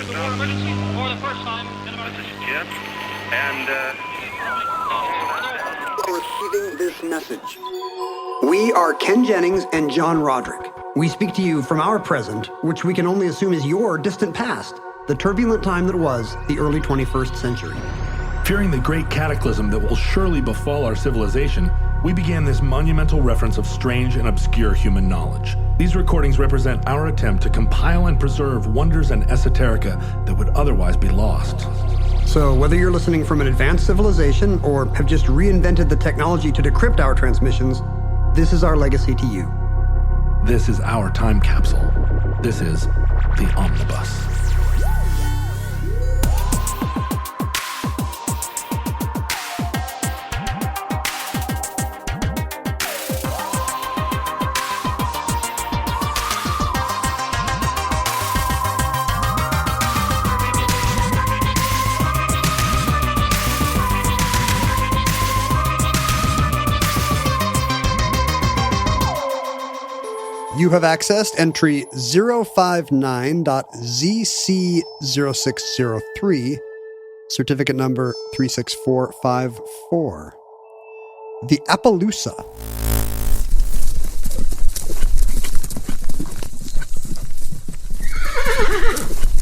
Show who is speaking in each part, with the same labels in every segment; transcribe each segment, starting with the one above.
Speaker 1: emergency for the first time in about...
Speaker 2: This is Jim, and
Speaker 3: Receiving this message. We are Ken Jennings and John Roderick. We speak to you from our present, which we can only assume is your distant past, the turbulent time that was the early 21st century.
Speaker 4: Fearing the great cataclysm that will surely befall our civilization, we began this monumental reference of strange and obscure human knowledge. These recordings represent our attempt to compile and preserve wonders and esoterica that would otherwise be lost.
Speaker 3: So whether you're listening from an advanced civilization or have just reinvented the technology to decrypt our transmissions, this is our legacy to you.
Speaker 4: This is our time capsule. This is the Omnibus.
Speaker 3: You have accessed entry 059.ZC0603, certificate number 36454. The Appaloosa.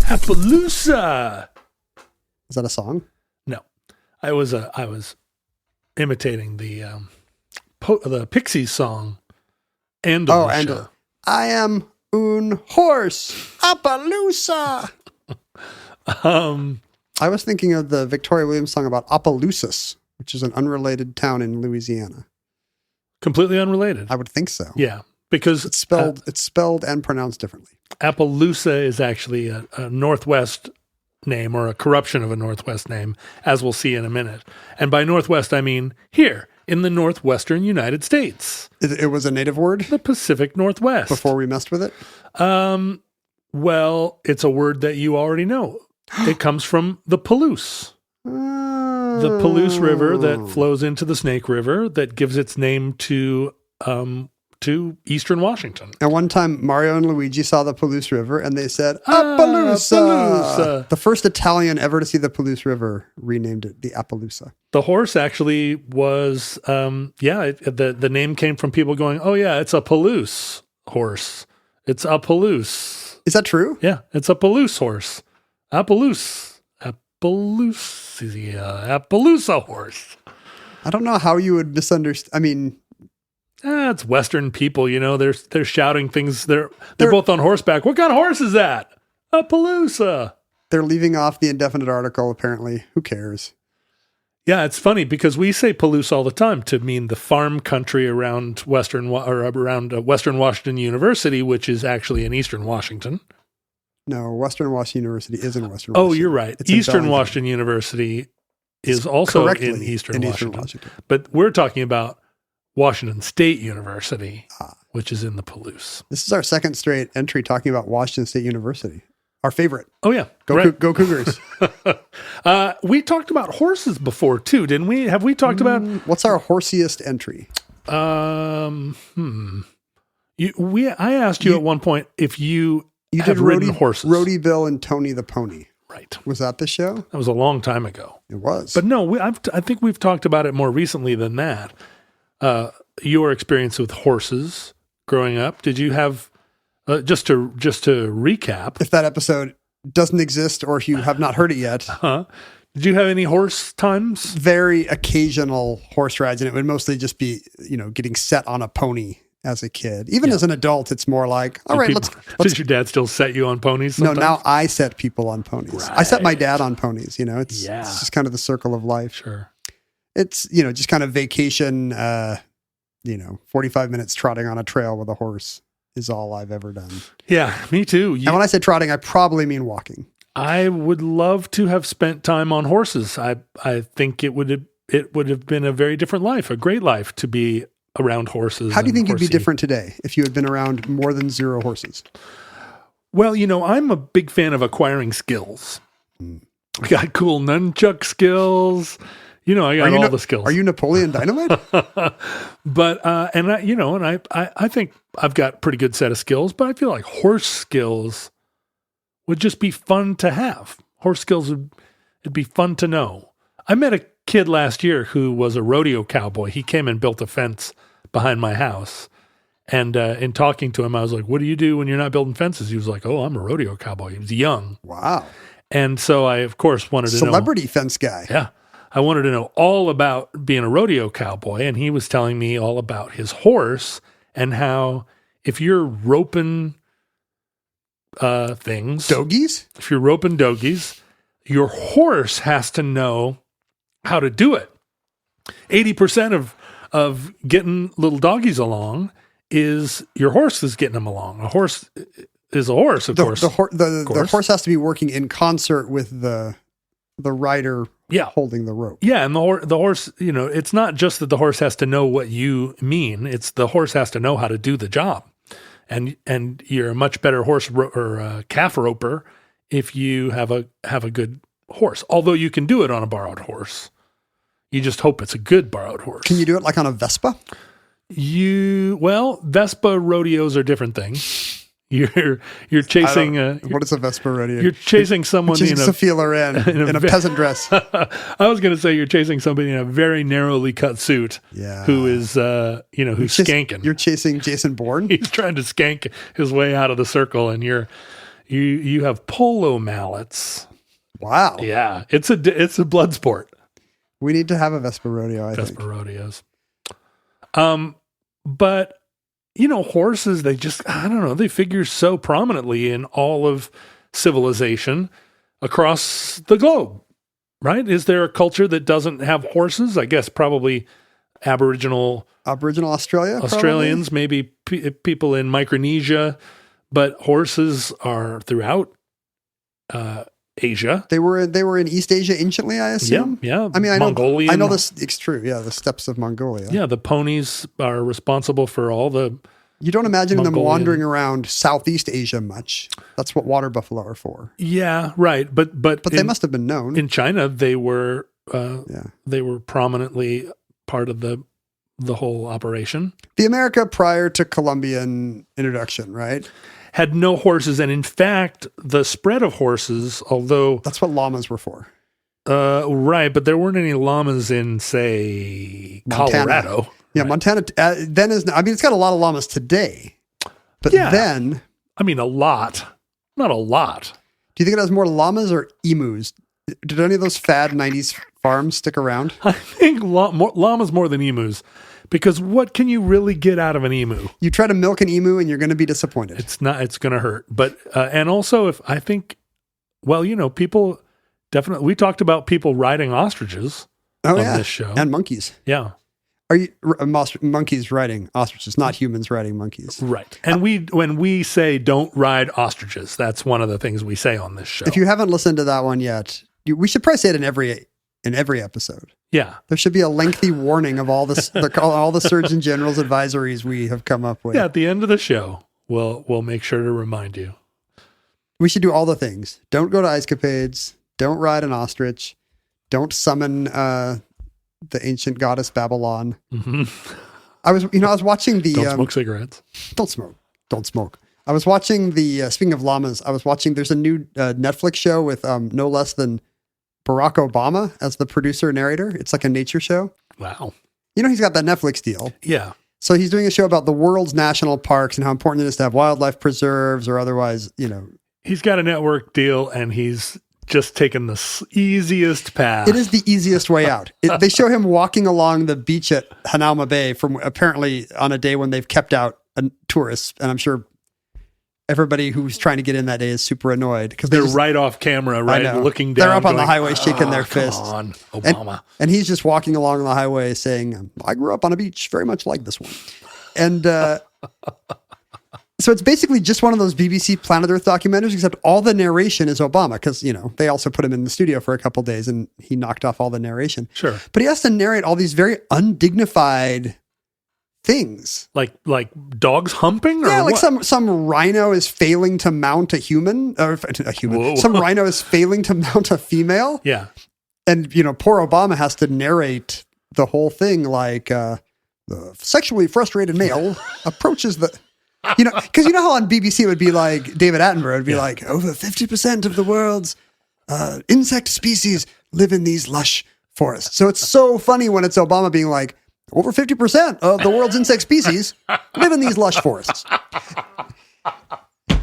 Speaker 4: Appaloosa!
Speaker 3: Is that a song?
Speaker 4: No. I was imitating the Pixies song. Appaloosa.
Speaker 3: I am un horse. Appaloosa. I was thinking of the Victoria Williams song about Appaloosas, which is an unrelated town in Louisiana.
Speaker 4: Completely unrelated.
Speaker 3: I would think so.
Speaker 4: Yeah, because
Speaker 3: it's spelled and pronounced differently.
Speaker 4: Appaloosa is actually a Northwest name or a corruption of a Northwest name, as we'll see in a minute. And by Northwest, I mean here in the Northwestern United States.
Speaker 3: It was a native word?
Speaker 4: The Pacific Northwest.
Speaker 3: Before we messed with it?
Speaker 4: Well, it's a word that you already know. It comes from the Palouse. The Palouse River that flows into the Snake River that gives its name to eastern Washington.
Speaker 3: And one time, Mario and Luigi saw the Palouse River, and they said, Appaloosa!
Speaker 4: Appaloosa!
Speaker 3: The first Italian ever to see the Palouse River renamed it the Appaloosa.
Speaker 4: The horse actually was, the name came from people going, oh yeah, it's a Palouse horse. It's a Palouse.
Speaker 3: Is that true?
Speaker 4: Yeah, it's a Palouse horse. Appaloosa. Appaloosa horse.
Speaker 3: I don't know how you would misunderstand. I mean...
Speaker 4: it's Western people, they're shouting things. They're both on horseback. What kind of horse is that? A Appaloosa.
Speaker 3: They're leaving off the indefinite article, apparently. Who cares?
Speaker 4: Yeah, it's funny because we say Palouse all the time to mean the farm country around Western Washington University, which is actually in Eastern Washington.
Speaker 3: No, Western Washington University is in Western
Speaker 4: Oh,
Speaker 3: Washington.
Speaker 4: You're right.
Speaker 3: It's
Speaker 4: Eastern Washington University is also in Eastern Washington. But we're talking about Washington State University, which is in the Palouse.
Speaker 3: This is our second straight entry talking about Washington State University. Our favorite.
Speaker 4: Oh, yeah.
Speaker 3: Go Cougars.
Speaker 4: We talked about horses before, too, didn't we? Have we talked about...
Speaker 3: What's our horsiest entry?
Speaker 4: I asked you at one point if you have ridden horses.
Speaker 3: Rhodey Bill and Tony the Pony.
Speaker 4: Right.
Speaker 3: Was that the show?
Speaker 4: That was a long time ago.
Speaker 3: It was.
Speaker 4: But no, I think we've talked about it more recently than that. Your experience with horses growing up. Did you have, just to recap.
Speaker 3: If that episode doesn't exist or if you have not heard it yet.
Speaker 4: Did you have any horse times?
Speaker 3: Very occasional horse rides, and it would mostly just be, getting set on a pony as a kid. Even as an adult, it's more like, all right, let's...
Speaker 4: Did your dad still set you on ponies sometimes?
Speaker 3: No, now I set people on ponies.
Speaker 4: Right.
Speaker 3: I set my dad on ponies, it's just kind of the circle of life.
Speaker 4: Sure.
Speaker 3: It's, just kind of vacation, 45 minutes trotting on a trail with a horse is all I've ever done.
Speaker 4: Yeah, me too.
Speaker 3: And when I say trotting, I probably mean walking.
Speaker 4: I would love to have spent time on horses. I think it would have been a very different life, a great life to be around horses.
Speaker 3: How do you think you'd be different today if you had been around more than 0 horses?
Speaker 4: Well, I'm a big fan of acquiring skills. I got cool nunchuck skills. I got all the skills.
Speaker 3: Are you Napoleon Dynamite?
Speaker 4: But, I think I've got a pretty good set of skills, but I feel like horse skills would just be fun to have. Horse skills it'd be fun to know. I met a kid last year who was a rodeo cowboy. He came and built a fence behind my house. And in talking to him, I was like, what do you do when you're not building fences? He was like, oh, I'm a rodeo cowboy. He was young.
Speaker 5: Wow.
Speaker 4: And so I, of course, wanted to know.
Speaker 5: Celebrity fence guy.
Speaker 4: Yeah. I wanted to know all about being a rodeo cowboy. And he was telling me all about his horse and how if you're roping things.
Speaker 5: Dogies?
Speaker 4: If you're roping dogies, your horse has to know how to do it. 80% of getting little doggies along is your horse is getting them along. A horse is a horse, of course.
Speaker 5: The horse has to be working in concert with the rider holding the rope.
Speaker 4: Yeah, and the horse, it's not just that the horse has to know what you mean. It's the horse has to know how to do the job. And you're a much better horse or calf roper if you have a good horse. Although you can do it on a borrowed horse. You just hope it's a good borrowed horse.
Speaker 5: Can you do it like on a Vespa?
Speaker 4: Vespa rodeos are different things. You're chasing.
Speaker 5: What is a Vespa rodeo?
Speaker 4: You're chasing someone
Speaker 5: in Sophia Loren in a peasant dress.
Speaker 4: I was going to say you're chasing somebody in a very narrowly cut suit.
Speaker 5: Yeah.
Speaker 4: Who is who's skanking.
Speaker 5: You're chasing Jason Bourne.
Speaker 4: He's trying to skank his way out of the circle, and you have polo mallets.
Speaker 5: Wow.
Speaker 4: Yeah, it's a blood sport.
Speaker 5: We need to have a Vespa rodeo. I think
Speaker 4: Vespa rodeos. But horses, they figure so prominently in all of civilization across the globe, right? Is there a culture that doesn't have horses? I guess probably Aboriginal
Speaker 5: Australia,
Speaker 4: Australians, maybe people in Micronesia, but horses are throughout Asia.
Speaker 5: They were in East Asia anciently, I assume.
Speaker 4: Yeah.
Speaker 5: I mean, I
Speaker 4: Mongolian.
Speaker 5: know this. It's true. Yeah, the steppes of Mongolia.
Speaker 4: Yeah, the ponies are responsible for all the.
Speaker 5: You don't imagine them wandering around Southeast Asia much. That's what water buffalo are for.
Speaker 4: Yeah, right. But
Speaker 5: they must have been known
Speaker 4: in China. They were prominently part of the whole operation.
Speaker 5: The America prior to Columbian introduction, right?
Speaker 4: Had no horses, and in fact, the spread of horses, although
Speaker 5: that's what llamas were for,
Speaker 4: right? But there weren't any llamas in, say,
Speaker 5: Montana.
Speaker 4: Colorado.
Speaker 5: Yeah, right. Montana then is. I mean, it's got a lot of llamas today, but then,
Speaker 4: I mean, a lot, not a lot.
Speaker 5: Do you think it has more llamas or emus? Did any of those fad '90s farms stick around?
Speaker 4: I think llamas more than emus. Because what can you really get out of an emu?
Speaker 5: You try to milk an emu and you're going to be disappointed.
Speaker 4: It's going to hurt. But, and also people definitely, we talked about people riding ostriches on this show.
Speaker 5: And monkeys.
Speaker 4: Yeah.
Speaker 5: Are you monkeys riding ostriches, not humans riding monkeys?
Speaker 4: Right. And when we say don't ride ostriches, that's one of the things we say on this show.
Speaker 5: If you haven't listened to that one yet, we should probably say it in every episode.
Speaker 4: Yeah.
Speaker 5: There should be a lengthy warning of all this, all the Surgeon General's advisories we have come up with.
Speaker 4: Yeah, at the end of the show, we'll make sure to remind you.
Speaker 5: We should do all the things. Don't go to ice capades. Don't ride an ostrich. Don't summon the ancient goddess Babylon.
Speaker 4: Mm-hmm.
Speaker 5: I was watching the...
Speaker 4: Don't smoke cigarettes.
Speaker 5: Don't smoke. I was watching speaking of llamas, there's a new Netflix show with no less than Barack Obama as the producer narrator. It's like a nature show.
Speaker 4: Wow.
Speaker 5: He's got that Netflix deal.
Speaker 4: Yeah.
Speaker 5: So he's doing a show about the world's national parks and how important it is to have wildlife preserves or otherwise,
Speaker 4: He's got a network deal and he's just taken the easiest path.
Speaker 5: It is the easiest way out. They show him walking along the beach at Hanauma Bay from apparently on a day when they've kept out tourists. And I'm sure everybody who's trying to get in that day is super annoyed because
Speaker 4: they're right off camera, right? Looking down.
Speaker 5: They're up on the highway shaking their fists.
Speaker 4: Come on, Obama.
Speaker 5: And he's just walking along the highway saying, I grew up on a beach very much like this one. And so it's basically just one of those BBC Planet Earth documentaries, except all the narration is Obama because, they also put him in the studio for a couple of days and he knocked off all the narration.
Speaker 4: Sure.
Speaker 5: But he has to narrate all these very undignified things.
Speaker 4: Like dogs humping? Or
Speaker 5: yeah, like
Speaker 4: what?
Speaker 5: some rhino is failing to mount a human.
Speaker 4: Whoa.
Speaker 5: Some rhino is failing to mount a female.
Speaker 4: Yeah.
Speaker 5: And, poor Obama has to narrate the whole thing like the sexually frustrated male approaches the... You know, because you know how on BBC it would be like David Attenborough would be like, over 50% of the world's insect species live in these lush forests. So it's so funny when it's Obama being like, over 50% of the world's insect species live in these lush forests.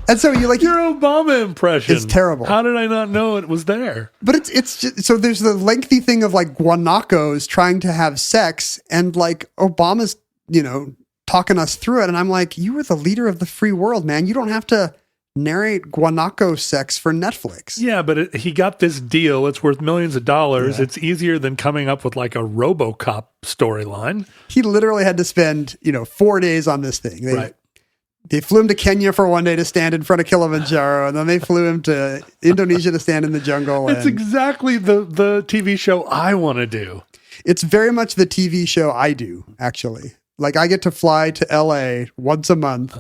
Speaker 5: And so you like
Speaker 4: your Obama impression.
Speaker 5: It's terrible.
Speaker 4: How did I not know it was there?
Speaker 5: But it's just, so there's the lengthy thing of like guanacos trying to have sex, and like Obama's, you know, talking us through it. And I'm like, you were the leader of the free world, man. You don't have to narrate guanaco sex for Netflix.
Speaker 4: Yeah, but he got this deal. It's worth millions of dollars. Yeah. It's easier than coming up with like a RoboCop storyline.
Speaker 5: He literally had to spend, 4 days on this thing.
Speaker 4: Right.
Speaker 5: They flew him to Kenya for one day to stand in front of Kilimanjaro, and then they flew him to Indonesia to stand in the jungle.
Speaker 4: It's exactly the TV show I want to do.
Speaker 5: It's very much the TV show I do, actually. Like, I get to fly to LA once a month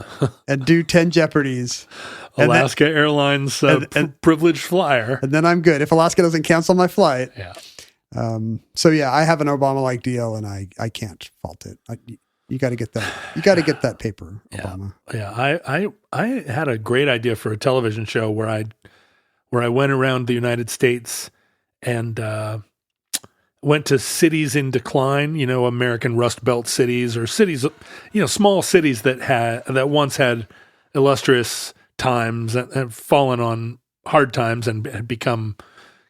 Speaker 5: and do 10 Jeopardies.
Speaker 4: Alaska Airlines privileged flyer.
Speaker 5: And then I'm good. If Alaska doesn't cancel my flight.
Speaker 4: Yeah.
Speaker 5: So yeah, I have an Obama-like deal, and I can't fault it. You got to get that. You got to get that paper, Obama.
Speaker 4: Yeah. I had a great idea for a television show where I went around the United States and went to cities in decline, American Rust Belt cities, or cities, small cities that once had illustrious times and have fallen on hard times and had become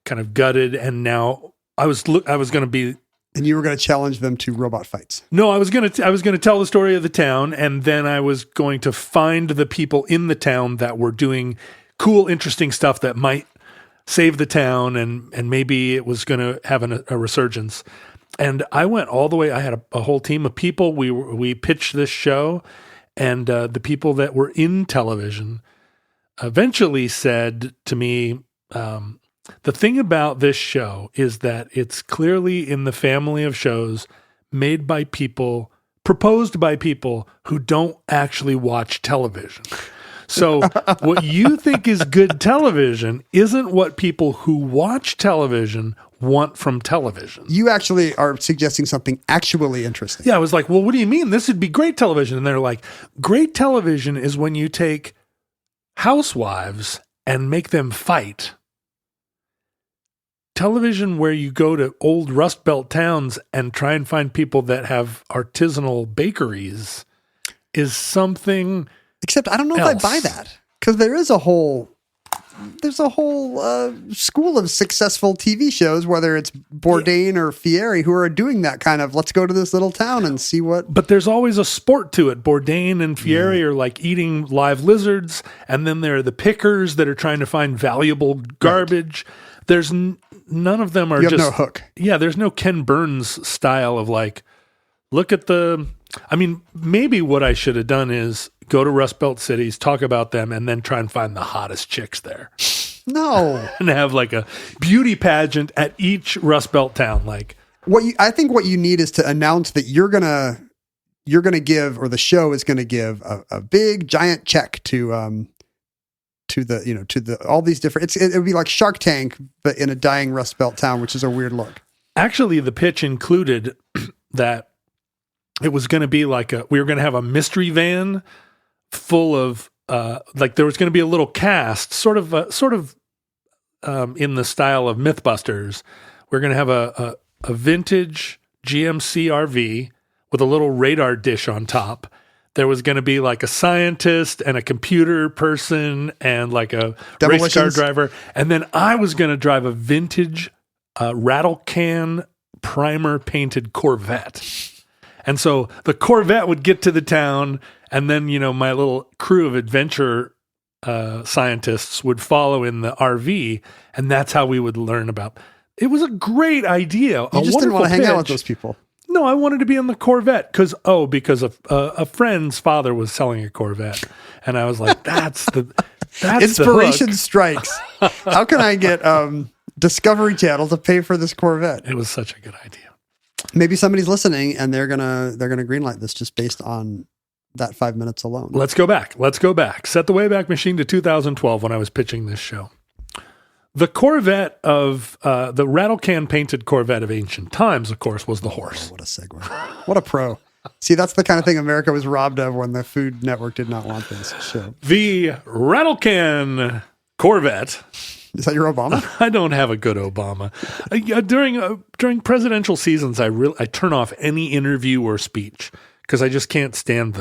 Speaker 4: kind of gutted. And now I was going to be.
Speaker 5: And you were going to challenge them to robot fights.
Speaker 4: No, I was going to tell the story of the town, and then I was going to find the people in the town that were doing cool, interesting stuff that might save the town, and maybe it was going to have a resurgence. And I went all the way. I had a whole team of people. We pitched this show, and the people that were in television eventually said to me, the thing about this show is that it's clearly in the family of shows made by people, proposed by people who don't actually watch television. So what you think is good television isn't what people who watch television want from television.
Speaker 5: You actually are suggesting something actually interesting.
Speaker 4: Yeah, I was like, well, what do you mean? This would be great television. And they're like, great television is when you take housewives and make them fight. Television where you go to old Rust Belt towns and try and find people that have artisanal bakeries is something.
Speaker 5: Except I don't know
Speaker 4: else.
Speaker 5: if I buy that, because there's a whole school of successful TV shows, whether it's Bourdain or Fieri, who are doing that kind of, let's go to this little town and see what.
Speaker 4: But there's always a sport to it. Bourdain and Fieri are like eating live lizards, and then there are the pickers that are trying to find valuable garbage. Right. There's none of them are
Speaker 5: you have
Speaker 4: just
Speaker 5: no hook.
Speaker 4: Yeah, there's no Ken Burns style of like, look at the. I mean, maybe what I should have done is go to Rust Belt cities, talk about them, and then try and find the hottest chicks there.
Speaker 5: No,
Speaker 4: and have like a beauty pageant at each Rust Belt town. Like
Speaker 5: I think what you need is to announce that you're gonna give, or the show is gonna give a big giant check to all these different. It would be like Shark Tank, but in a dying Rust Belt town, which is a weird look.
Speaker 4: Actually, the pitch included that it was going to be like we were going to have a mystery van full of like there was going to be a little cast, sort of in the style of Mythbusters. We're going to have a vintage GMC RV with a little radar dish on top. There was going to be like a scientist and a computer person and like a race car driver. And then I was going to drive a vintage rattle can primer painted Corvette. And so the Corvette would get to the town, and then, my little crew of adventure scientists would follow in the RV, and that's how we would learn about. It was a great idea.
Speaker 5: You just didn't want to hang out with those people.
Speaker 4: No, I wanted to be on the Corvette because a friend's father was selling a Corvette, and I was like, that's
Speaker 5: inspiration
Speaker 4: the
Speaker 5: strikes. How can I get Discovery Channel to pay for this Corvette?
Speaker 4: It was such a good idea.
Speaker 5: Maybe somebody's listening and they're gonna greenlight this just based on that 5 minutes alone.
Speaker 4: Let's go back. Set the Wayback Machine to 2012 when I was pitching this show. The Corvette of the rattle can painted Corvette of ancient times, of course, was the horse.
Speaker 5: Oh, what a segue! What a pro! See, that's the kind of thing America was robbed of when the Food Network did not want this show.
Speaker 4: The Rattlecan Corvette.
Speaker 5: Is that your Obama?
Speaker 4: I don't have a good Obama. During presidential seasons, I turn off any interview or speech because I just can't stand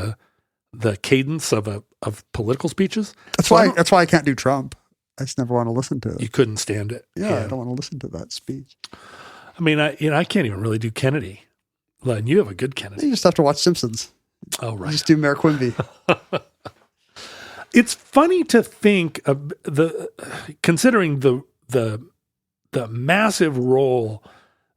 Speaker 4: the cadence of political speeches.
Speaker 5: That's why I can't do Trump. I just never want to listen to it.
Speaker 4: You couldn't stand it.
Speaker 5: Yeah, I don't want to listen to that speech.
Speaker 4: I mean, I can't even really do Kennedy. Len, you have a good Kennedy.
Speaker 5: You just have to watch Simpsons.
Speaker 4: Oh, right.
Speaker 5: You just do Mayor Quimby.
Speaker 4: It's funny to think of considering the massive role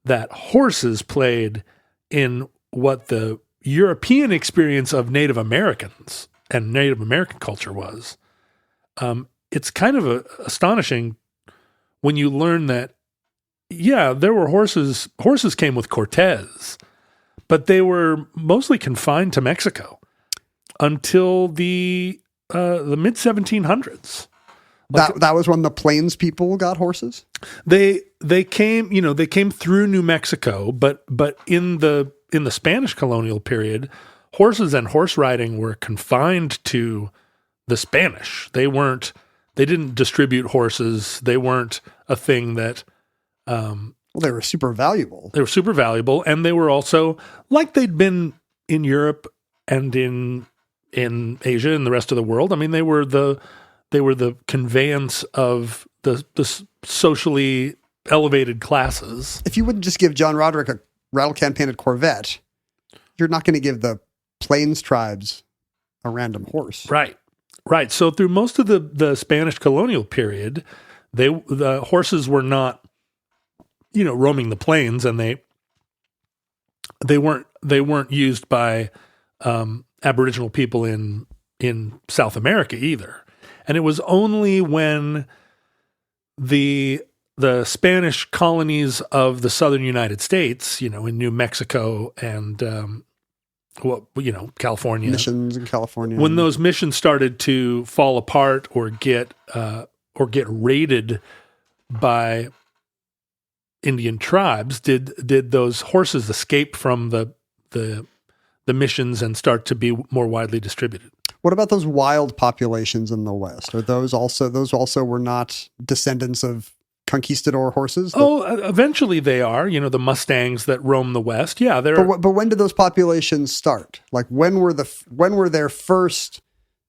Speaker 4: that horses played in what the European experience of Native Americans and Native American culture was. It's kind of astonishing when you learn that, yeah, there were horses. Horses came with Cortez, but they were mostly confined to Mexico until the mid 1700s.
Speaker 5: That was when the Plains people got horses?
Speaker 4: They came through New Mexico, but in the Spanish colonial period, horses and horse riding were confined to the Spanish. They didn't distribute horses. They weren't a thing that
Speaker 5: they were super valuable.
Speaker 4: They were super valuable, and they were also, like they'd been in Europe and in Asia and the rest of the world. I mean, they were the conveyance of the socially elevated classes.
Speaker 5: If you wouldn't just give John Roderick a rattle-can painted Corvette, you're not going to give the Plains tribes a random horse.
Speaker 4: Right. So through most of the Spanish colonial period, the horses were not, roaming the plains, and they weren't used by Aboriginal people in South America either. And it was only when the Spanish colonies of the southern United States, in New Mexico and California,
Speaker 5: missions in California,
Speaker 4: when those missions started to fall apart or get raided by Indian tribes, did those horses escape from the missions and start to be more widely distributed.
Speaker 5: What about those wild populations in the West? Are those also were not descendants of conquistador horses?
Speaker 4: Eventually they are. The Mustangs that roam the West. Yeah,
Speaker 5: but when did those populations start? Like when were their first,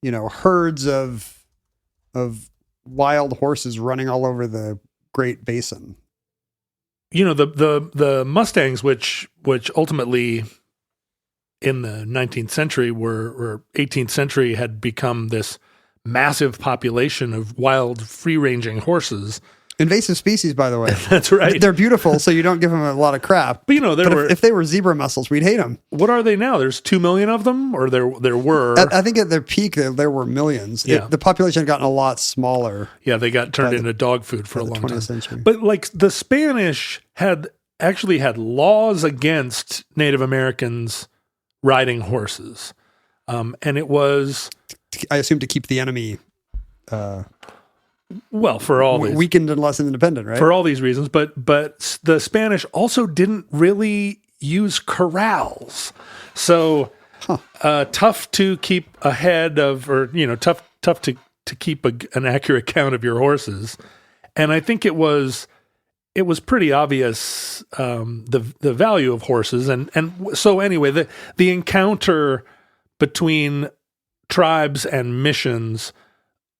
Speaker 5: herds of wild horses running all over the Great Basin?
Speaker 4: The Mustangs, which ultimately in the 19th century or 18th century had become this massive population of wild, free-ranging horses.
Speaker 5: Invasive species, by the way.
Speaker 4: That's right.
Speaker 5: They're beautiful, so you don't give them a lot of crap.
Speaker 4: But
Speaker 5: if they were zebra mussels, we'd hate them.
Speaker 4: What are they now? There's 2 million of them, or there were.
Speaker 5: I think at their peak there were millions.
Speaker 4: Yeah.
Speaker 5: The population had gotten a lot smaller.
Speaker 4: Yeah, they got turned into dog food for a long
Speaker 5: 20th
Speaker 4: time.
Speaker 5: Century.
Speaker 4: But like the Spanish had laws against Native Americans riding horses, and it was,
Speaker 5: I assume, to keep the enemy
Speaker 4: for all these
Speaker 5: weakened and less independent, right?
Speaker 4: For all these reasons, but the Spanish also didn't really use corrals, so tough to keep ahead of, or tough to keep an accurate count of your horses. And I think it was pretty obvious the value of horses, and so anyway, the encounter between tribes and missions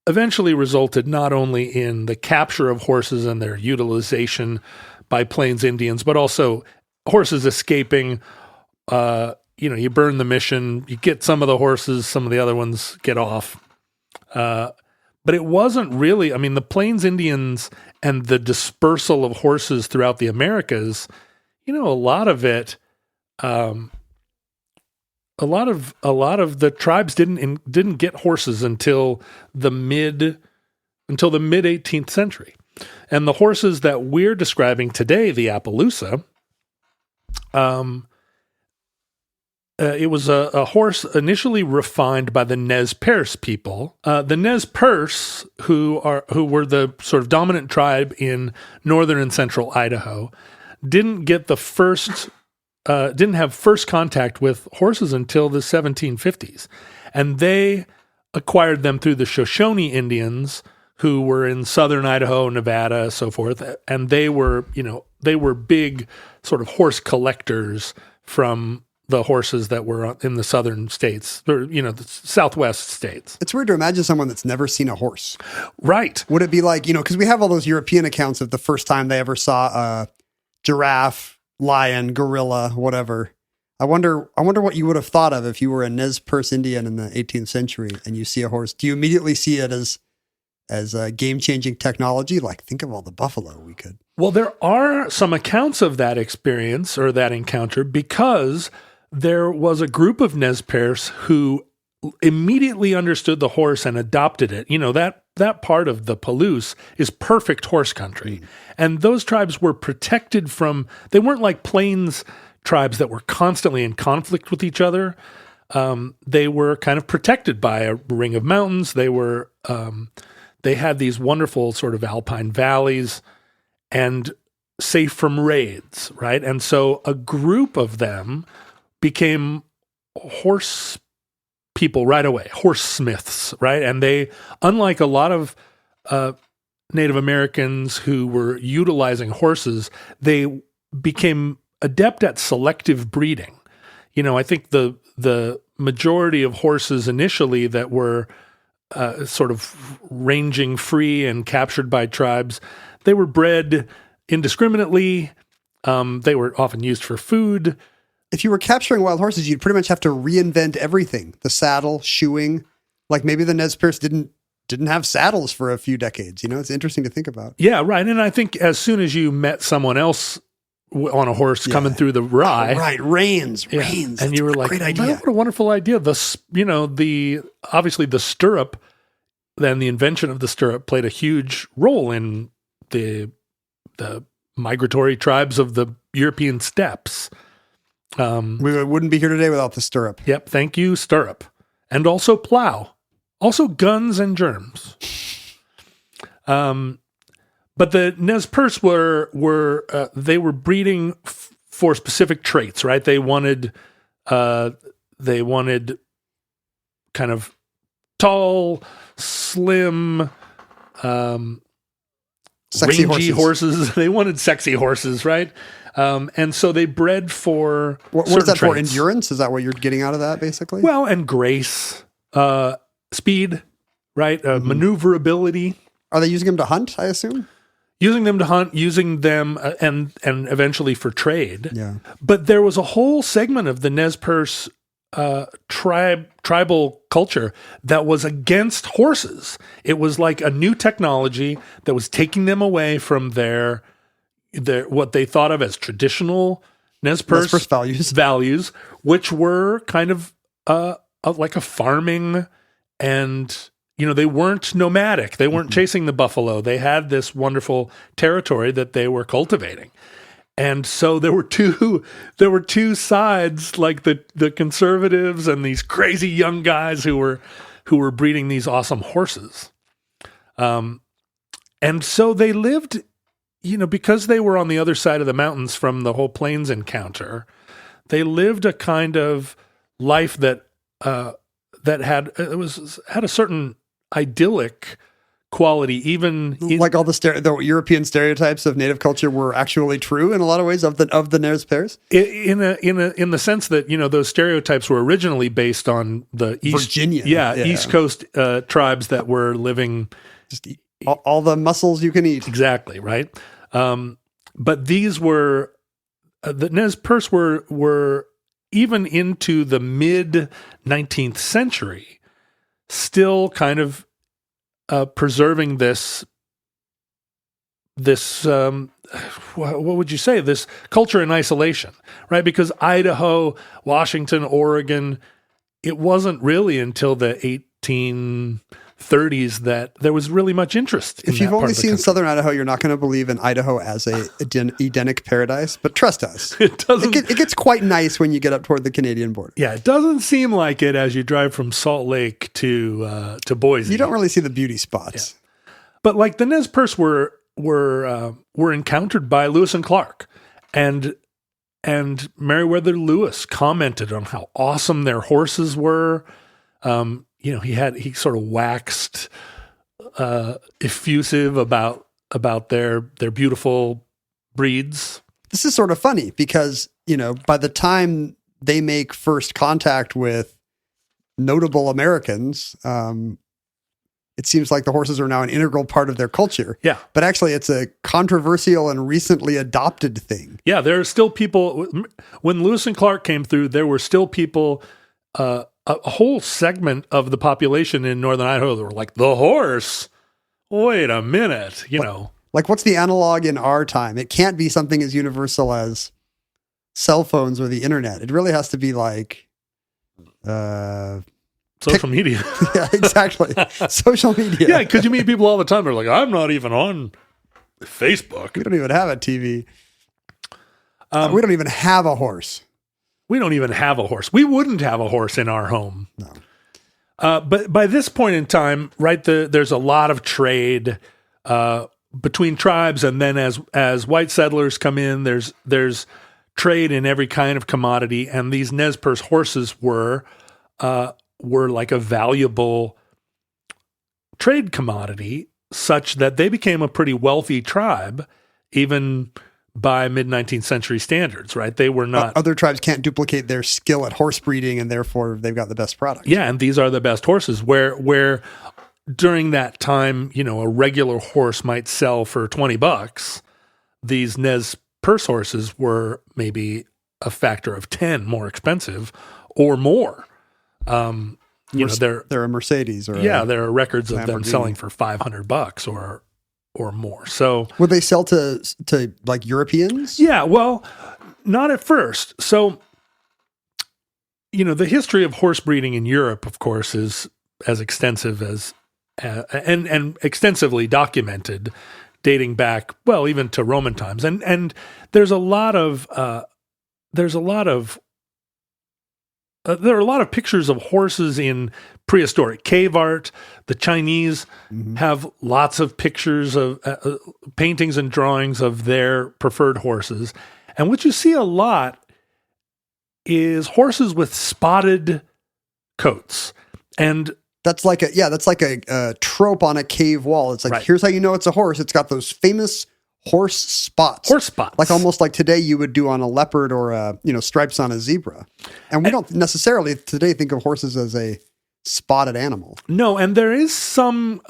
Speaker 4: eventually resulted not only in the capture of horses and their utilization by Plains Indians, but also horses escaping. You burn the mission, you get some of the horses, some of the other ones get off. But it wasn't really, the Plains Indians and the dispersal of horses throughout the Americas, a lot of it, a lot of the tribes didn't get horses until the mid 18th century. And the horses that we're describing today, the Appaloosa, it was a horse initially refined by the Nez Perce people. The Nez Perce, who were the sort of dominant tribe in northern and central Idaho, didn't get the first didn't have first contact with horses until the 1750s, and they acquired them through the Shoshone Indians, who were in southern Idaho, Nevada, so forth, and they were big sort of horse collectors from the horses that were in the southern states, or the southwest states.
Speaker 5: It's weird to imagine someone that's never seen a horse.
Speaker 4: Right.
Speaker 5: Would it be like, because we have all those European accounts of the first time they ever saw a giraffe, lion, gorilla, whatever. I wonder what you would have thought of if you were a Nez Perce Indian in the 18th century and you see a horse. Do you immediately see it as a game-changing technology? Like, think of all the buffalo we could.
Speaker 4: Well, there are some accounts of that experience or that encounter because there was a group of Nez Perce who immediately understood the horse and adopted it. That part of the Palouse is perfect horse country. And those tribes were protected from, they weren't like plains tribes that were constantly in conflict with each other. They were kind of protected by a ring of mountains. They had these wonderful sort of alpine valleys and safe from raids, right? And so a group of them became horse people right away, horse smiths, right? And they, unlike a lot of Native Americans who were utilizing horses, they became adept at selective breeding. I think the majority of horses initially that were sort of ranging free and captured by tribes, they were bred indiscriminately. They were often used for food.
Speaker 5: If you were capturing wild horses, you'd pretty much have to reinvent everything. The saddle, shoeing. Like maybe the Nez Perce didn't have saddles for a few decades. It's interesting to think about.
Speaker 4: Yeah, right. And I think as soon as you met someone else on a horse coming through the rye.
Speaker 5: Oh, right, reins.
Speaker 4: And you were like,
Speaker 5: great idea.
Speaker 4: What a wonderful idea. Obviously the stirrup, then the invention of the stirrup played a huge role in the migratory tribes of the European steppes.
Speaker 5: We wouldn't be here today without the stirrup.
Speaker 4: Yep. Thank you, stirrup. And also plow. Also guns and germs. But the Nez Perce were breeding for specific traits, right? They wanted kind of tall, slim,
Speaker 5: sexy
Speaker 4: rangy horses. They wanted sexy horses, right? And so they bred for
Speaker 5: what is that
Speaker 4: traits.
Speaker 5: for? Endurance? Is that what you're getting out of that, basically?
Speaker 4: Well, and grace, speed, right? Maneuverability.
Speaker 5: Are they using them to hunt, I assume?
Speaker 4: Using them to hunt, using them and eventually for trade.
Speaker 5: Yeah.
Speaker 4: But there was a whole segment of the Nez Perce tribal culture that was against horses. It was like a new technology that was taking them away from their what they thought of as traditional Nez Perce values, which were kind of like a farming and. They weren't nomadic. They weren't chasing the buffalo. They had this wonderful territory that they were cultivating. And so there were two sides, like the conservatives and these crazy young guys who were breeding these awesome horses. And so they lived, because they were on the other side of the mountains from the whole plains encounter, they lived a kind of life that had a certain idyllic quality, even
Speaker 5: like all the European stereotypes of native culture were actually true in a lot of ways of the Nez Perce.
Speaker 4: In the sense that those stereotypes were originally based on the
Speaker 5: Virginia,
Speaker 4: East Coast tribes that were living
Speaker 5: just all the mussels you can eat.
Speaker 4: Exactly right. But these were the Nez Perce were even into the mid 19th century. Still kind of preserving this what would you say? This culture in isolation, right? Because Idaho, Washington, Oregon, it wasn't really until the 1830s that there was really much interest in
Speaker 5: If you've
Speaker 4: that part
Speaker 5: only
Speaker 4: of the
Speaker 5: seen
Speaker 4: country.
Speaker 5: Southern Idaho, you're not going to believe in Idaho as a Edenic paradise, but trust us.
Speaker 4: It doesn't.
Speaker 5: It gets quite nice when you get up toward the Canadian border.
Speaker 4: Yeah, it doesn't seem like it as you drive from Salt Lake to Boise.
Speaker 5: You don't really see the beauty spots.
Speaker 4: Yeah. But like the Nez Perce were encountered by Lewis and Clark, and and Meriwether Lewis commented on how awesome their horses were. He sort of waxed effusive about their beautiful breeds.
Speaker 5: This is sort of funny because, by the time they make first contact with notable Americans, it seems like the horses are now an integral part of their culture.
Speaker 4: Yeah.
Speaker 5: But actually, it's a controversial and recently adopted thing.
Speaker 4: Yeah, there are still people. When Lewis and Clark came through, there were still people, a whole segment of the population in northern Idaho that were like, the horse? Wait a minute,
Speaker 5: Like, what's the analog in our time? It can't be something as universal as cell phones or the internet. It really has to be like...
Speaker 4: social media.
Speaker 5: Yeah, exactly. Social media.
Speaker 4: Yeah, because you meet people all the time. They're like, I'm not even on Facebook.
Speaker 5: We don't even have a TV. We don't even have a horse.
Speaker 4: We don't even have a horse. We wouldn't have a horse in our home.
Speaker 5: No.
Speaker 4: But by this point in time, right, there's a lot of trade between tribes, and then as white settlers come in, there's trade in every kind of commodity, and these Nez Perce horses were like a valuable trade commodity, such that they became a pretty wealthy tribe, even by mid-19th century standards, right? They were not...
Speaker 5: Other tribes can't duplicate their skill at horse breeding, and therefore they've got the best product.
Speaker 4: Yeah, and these are the best horses, where during that time, a regular horse might sell for $20. These Nez Perce horses were maybe a factor of 10 more expensive or more. They're
Speaker 5: a Mercedes, or
Speaker 4: there are records of them
Speaker 5: Lamborghini.
Speaker 4: selling for $500 or more. So
Speaker 5: would they sell to like Europeans?
Speaker 4: Yeah, well, not at first. So, the history of horse breeding in Europe, of course, is as extensive as and extensively documented, dating back, well, even to Roman times. And there are a lot of pictures of horses in prehistoric cave art. The Chinese have lots of pictures of paintings and drawings of their preferred horses. And what you see a lot is horses with spotted coats. And
Speaker 5: that's like a trope on a cave wall. It's like,
Speaker 4: right.
Speaker 5: Here's how you know it's a horse. It's got those famous horse spots. Like almost like today you would do on a leopard or stripes on a zebra. And we don't necessarily today think of horses as a spotted animal.
Speaker 4: No, and there is some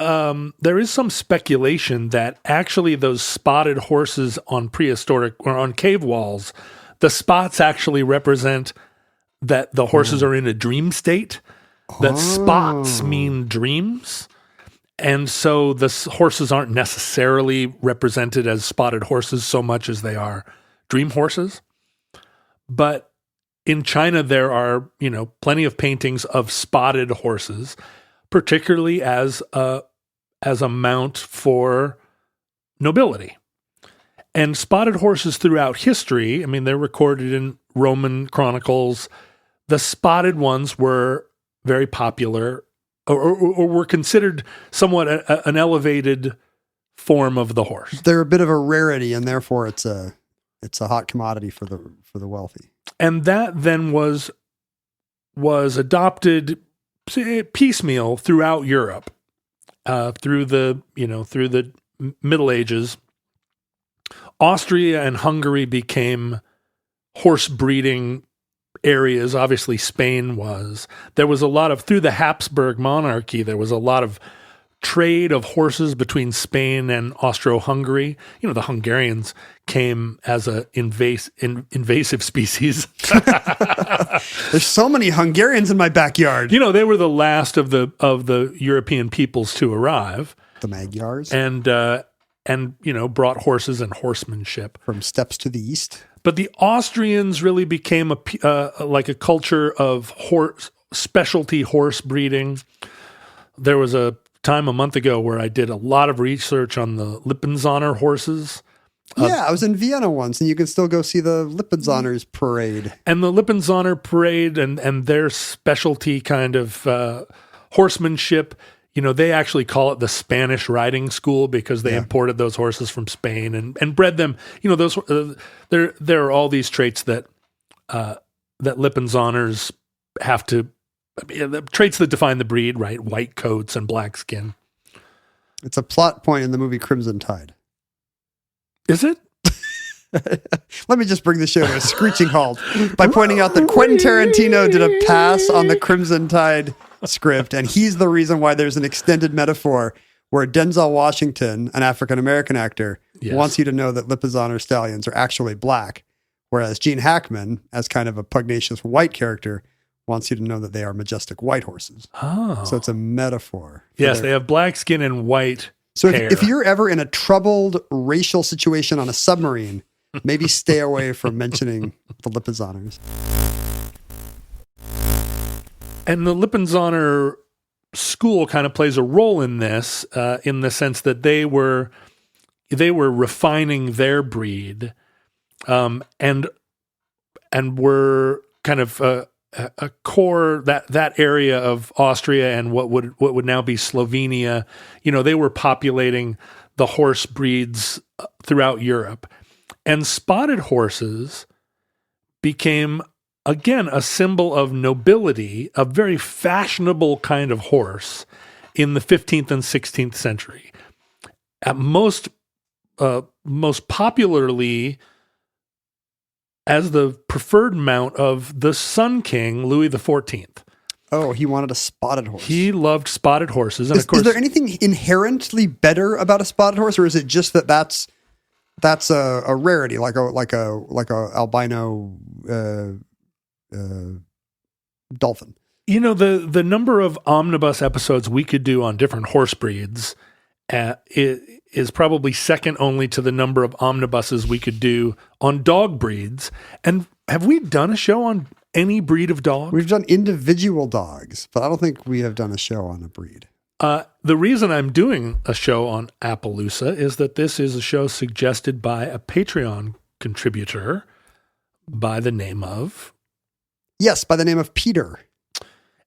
Speaker 4: speculation that actually those spotted horses on prehistoric or on cave walls, the spots actually represent that the horses are in a dream state. That spots mean dreams. And so the horses aren't necessarily represented as spotted horses so much as they are dream horses. But in China, there are, plenty of paintings of spotted horses, particularly as a mount for nobility. And spotted horses throughout history, they're recorded in Roman chronicles. The spotted ones were very popular, or were considered somewhat an elevated form of the horse.
Speaker 5: They're a bit of a rarity, and therefore it's a hot commodity for the wealthy.
Speaker 4: And that then was adopted piecemeal throughout Europe, through the Middle Ages. Austria and Hungary became horse breeding areas. Obviously, Spain was. There was a lot of, through the Habsburg monarchy, there was a lot of trade of horses between Spain and Austro-Hungary. The Hungarians came as a invasive species.
Speaker 5: There's so many Hungarians in my backyard.
Speaker 4: They were the last of the European peoples to arrive.
Speaker 5: The Magyars.
Speaker 4: And brought horses and horsemanship
Speaker 5: from steppes to the east.
Speaker 4: But the Austrians really became like a culture of specialty horse breeding. There was a time a month ago where I did a lot of research on the Lippenzahner horses.
Speaker 5: I was in Vienna once, and you can still go see the Lippenzahners parade.
Speaker 4: And the Lippenzahner parade and their specialty kind of horsemanship, they actually call it the Spanish riding school because they imported those horses from Spain and bred them. Those there are all these traits that Lippinzonners have to. The traits that define the breed, right? White coats and black skin.
Speaker 5: It's a plot point in the movie Crimson Tide.
Speaker 4: Is it?
Speaker 5: Let me just bring the show to a screeching halt by pointing out that Quentin Tarantino did a pass on the Crimson Tide script, and he's the reason why there's an extended metaphor where Denzel Washington, an African-American actor, wants you to know that Lipizzanner stallions are actually black, whereas Gene Hackman, as kind of a pugnacious white character, wants you to know that they are majestic white horses.
Speaker 4: Oh.
Speaker 5: So it's a metaphor.
Speaker 4: Yes, they have black skin and white
Speaker 5: So
Speaker 4: hair.
Speaker 5: if you're ever in a troubled racial situation on a submarine, maybe stay away from mentioning the Lipizzanners.
Speaker 4: And the Lippinzonner school kind of plays a role in this, in the sense that they were refining their breed, and were kind of a core that area of Austria and what would now be Slovenia. They were populating the horse breeds throughout Europe, and spotted horses became, again, a symbol of nobility, a very fashionable kind of horse in the 15th and 16th century. At most popularly as the preferred mount of the Sun King, Louis XIV.
Speaker 5: Oh, he wanted a spotted horse.
Speaker 4: He loved spotted horses. And of course,
Speaker 5: is there anything inherently better about a spotted horse, or is it just that's a rarity, like a albino dolphin?
Speaker 4: The number of omnibus episodes we could do on different horse breeds is probably second only to the number of omnibuses we could do on dog breeds. And have we done a show on any breed of dog?
Speaker 5: We've done individual dogs, but I don't think we have done a show on a breed.
Speaker 4: The reason I'm doing a show on Appaloosa is that this is a show suggested by a Patreon contributor by the name of...
Speaker 5: Yes, by the name of Peter.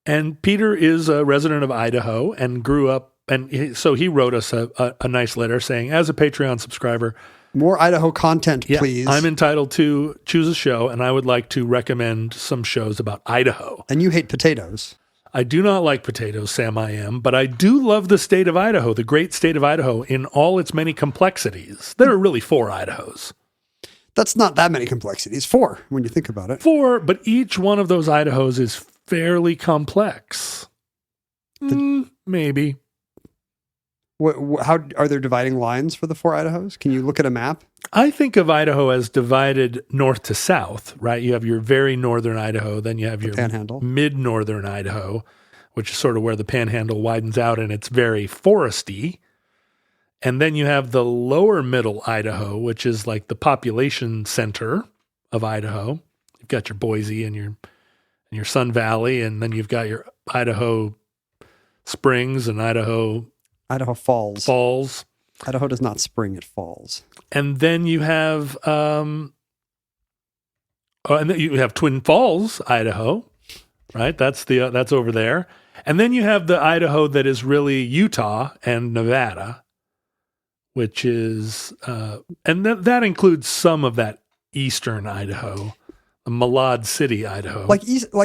Speaker 4: And Peter is a resident of Idaho and grew up, and so he wrote us a nice letter saying, as a Patreon subscriber...
Speaker 5: More Idaho content, please.
Speaker 4: I'm entitled to choose a show, and I would like to recommend some shows about Idaho.
Speaker 5: And you hate potatoes.
Speaker 4: I do not like potatoes, Sam I am, but I do love the state of Idaho, the great state of Idaho, in all its many complexities. There are really 4 Idahos.
Speaker 5: That's not that many complexities. 4, when you think about it.
Speaker 4: 4, but each one of those Idahos is fairly complex. Maybe.
Speaker 5: How are there dividing lines for the 4 Idahos? Can you look at a map?
Speaker 4: I think of Idaho as divided north to south, right? You have your very northern Idaho, then you have your
Speaker 5: Panhandle,
Speaker 4: mid-northern Idaho, which is sort of where the Panhandle widens out and it's very foresty. And then you have the lower middle Idaho, which is like the population center of Idaho. You've got your Boise and your Sun Valley, and then you've got your Idaho Springs and Idaho Falls.
Speaker 5: Idaho does not spring, it falls.
Speaker 4: And then you have and then you have Twin Falls, Idaho, right? That's over there. And then you have the Idaho that is really Utah and Nevada, which is and that includes some of that eastern Idaho, Malad City, Idaho.
Speaker 5: Like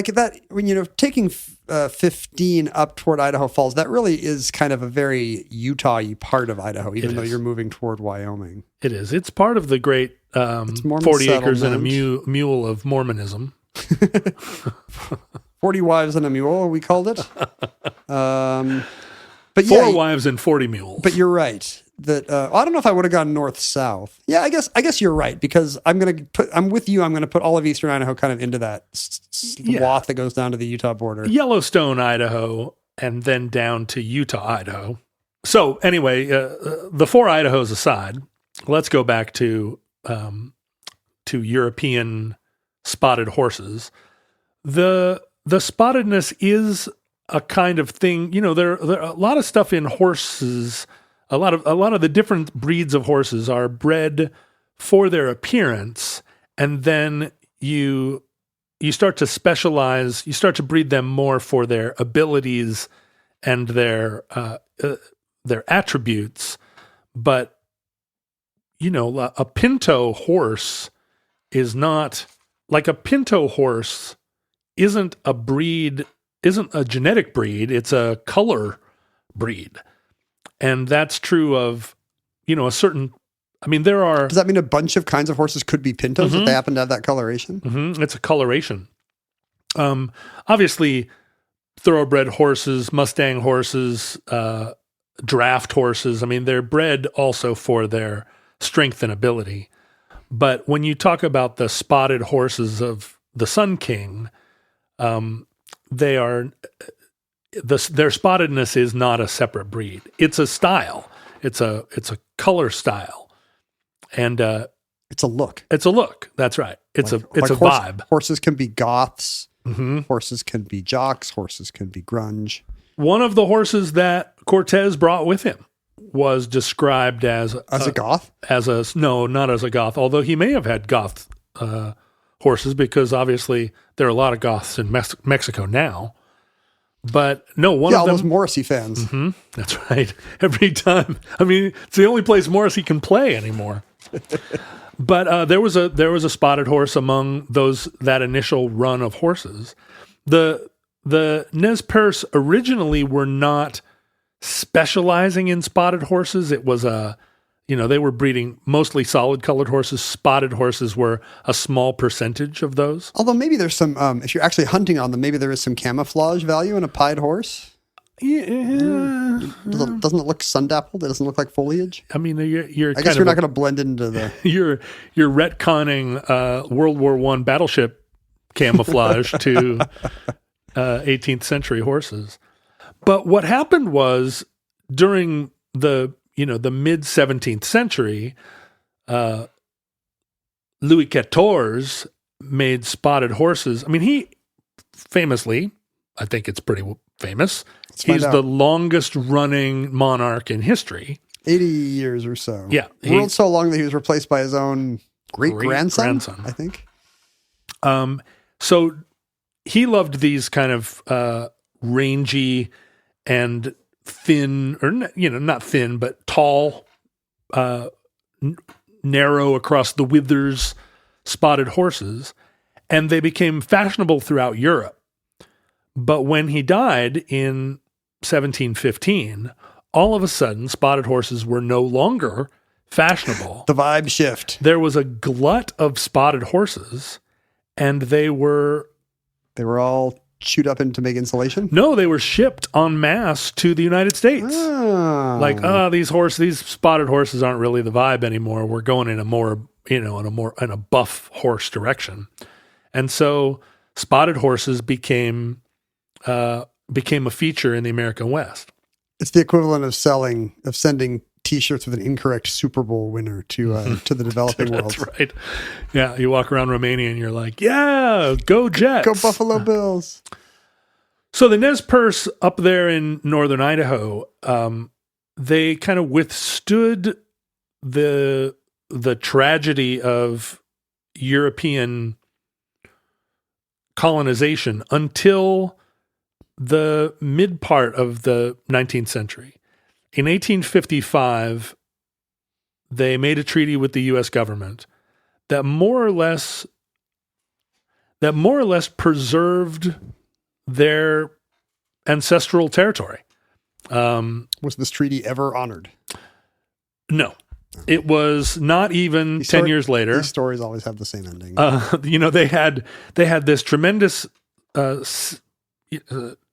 Speaker 5: that, when taking 15 up toward Idaho Falls, that really is kind of a very Utah-y part of Idaho, even though you're moving toward Wyoming. It is.
Speaker 4: It's part of the great 40 acres and a mule of Mormonism.
Speaker 5: 40 wives and a mule, we called it. But
Speaker 4: 4 wives and 40 mules.
Speaker 5: But you're right. That I don't know if I would have gone north-south. Yeah, I guess you're right, because I'm with you. I'm going to put all of eastern Idaho kind of into that swath that goes down to the Utah border.
Speaker 4: Yellowstone, Idaho, and then down to Utah, Idaho. So anyway, the 4 Idahos aside, let's go back to European spotted horses. The spottedness is a kind of thing. There are a lot of stuff in horses. A lot of the different breeds of horses are bred for their appearance, and then you start to specialize. You start to breed them more for their abilities and their attributes, but a pinto horse is not like a pinto horse. Isn't a genetic breed. It's a color breed, and that's true of a certain. I mean, there are.
Speaker 5: Does that mean a bunch of kinds of horses could be pintos if they happen to have that coloration?
Speaker 4: Mm-hmm. It's a coloration. Obviously, thoroughbred horses, Mustang horses, draft horses. I mean, they're bred also for their strength and ability. But when you talk about the spotted horses of the Sun King, they are their spottedness is not a separate breed. It's a style. It's a color style, and
Speaker 5: it's a look.
Speaker 4: It's a look. That's right. It's a vibe.
Speaker 5: Horses can be goths. Mm-hmm. Horses can be jocks. Horses can be grunge.
Speaker 4: One of the horses that Cortez brought with him was described as
Speaker 5: a goth.
Speaker 4: No, not as a goth. Although he may have had goth horses, because obviously there are a lot of goths in Mexico now. But no, one of them.
Speaker 5: All those Morrissey fans.
Speaker 4: Mm-hmm, that's right. Every time. I mean, it's the only place Morrissey can play anymore. But there was a spotted horse among that initial run of horses. The Nez Perce originally were not specializing in spotted horses. It was they were breeding mostly solid colored horses. Spotted horses were a small percentage of those.
Speaker 5: Although maybe there's some, if you're actually hunting on them, maybe there is some camouflage value in a pied horse.
Speaker 4: Yeah.
Speaker 5: Doesn't it look sun-dappled? It doesn't look like foliage?
Speaker 4: I mean, you're
Speaker 5: I guess you're not going to blend into the...
Speaker 4: You're retconning World War I battleship camouflage to 18th century horses. But what happened was, during the mid 17th century, Louis XIV made spotted horses. I mean, he famously, I think it's pretty famous, he's the longest running monarch in history.
Speaker 5: 80 years or so.
Speaker 4: Yeah.
Speaker 5: Ruled so long that he was replaced by his own great-grandson, I think.
Speaker 4: So he loved these kind of rangy and thin, or not thin, but tall, narrow across the withers, spotted horses, and they became fashionable throughout Europe. But when he died in 1715, all of a sudden, spotted horses were no longer fashionable.
Speaker 5: The vibe shift.
Speaker 4: There was a glut of spotted horses, and they were
Speaker 5: all chewed up to make insulation?
Speaker 4: No, they were shipped en masse to the United States.
Speaker 5: Oh.
Speaker 4: Like, these spotted horses aren't really the vibe anymore. We're going in a more, in a buff horse direction. And so spotted horses became a feature in the American West.
Speaker 5: It's the equivalent of sending T-shirts with an incorrect Super Bowl winner to the developing world.
Speaker 4: That's right. Yeah, you walk around Romania and you're like, yeah, go Jets.
Speaker 5: Go Buffalo Bills.
Speaker 4: So the Nez Perce up there in northern Idaho, they kind of withstood the tragedy of European colonization until the mid part of the 19th century. In 1855, they made a treaty with the U.S. government that more or less preserved their ancestral territory.
Speaker 5: Was this treaty ever honored?
Speaker 4: No. It was not even 10 years later.
Speaker 5: These stories always have the same ending.
Speaker 4: They had this tremendous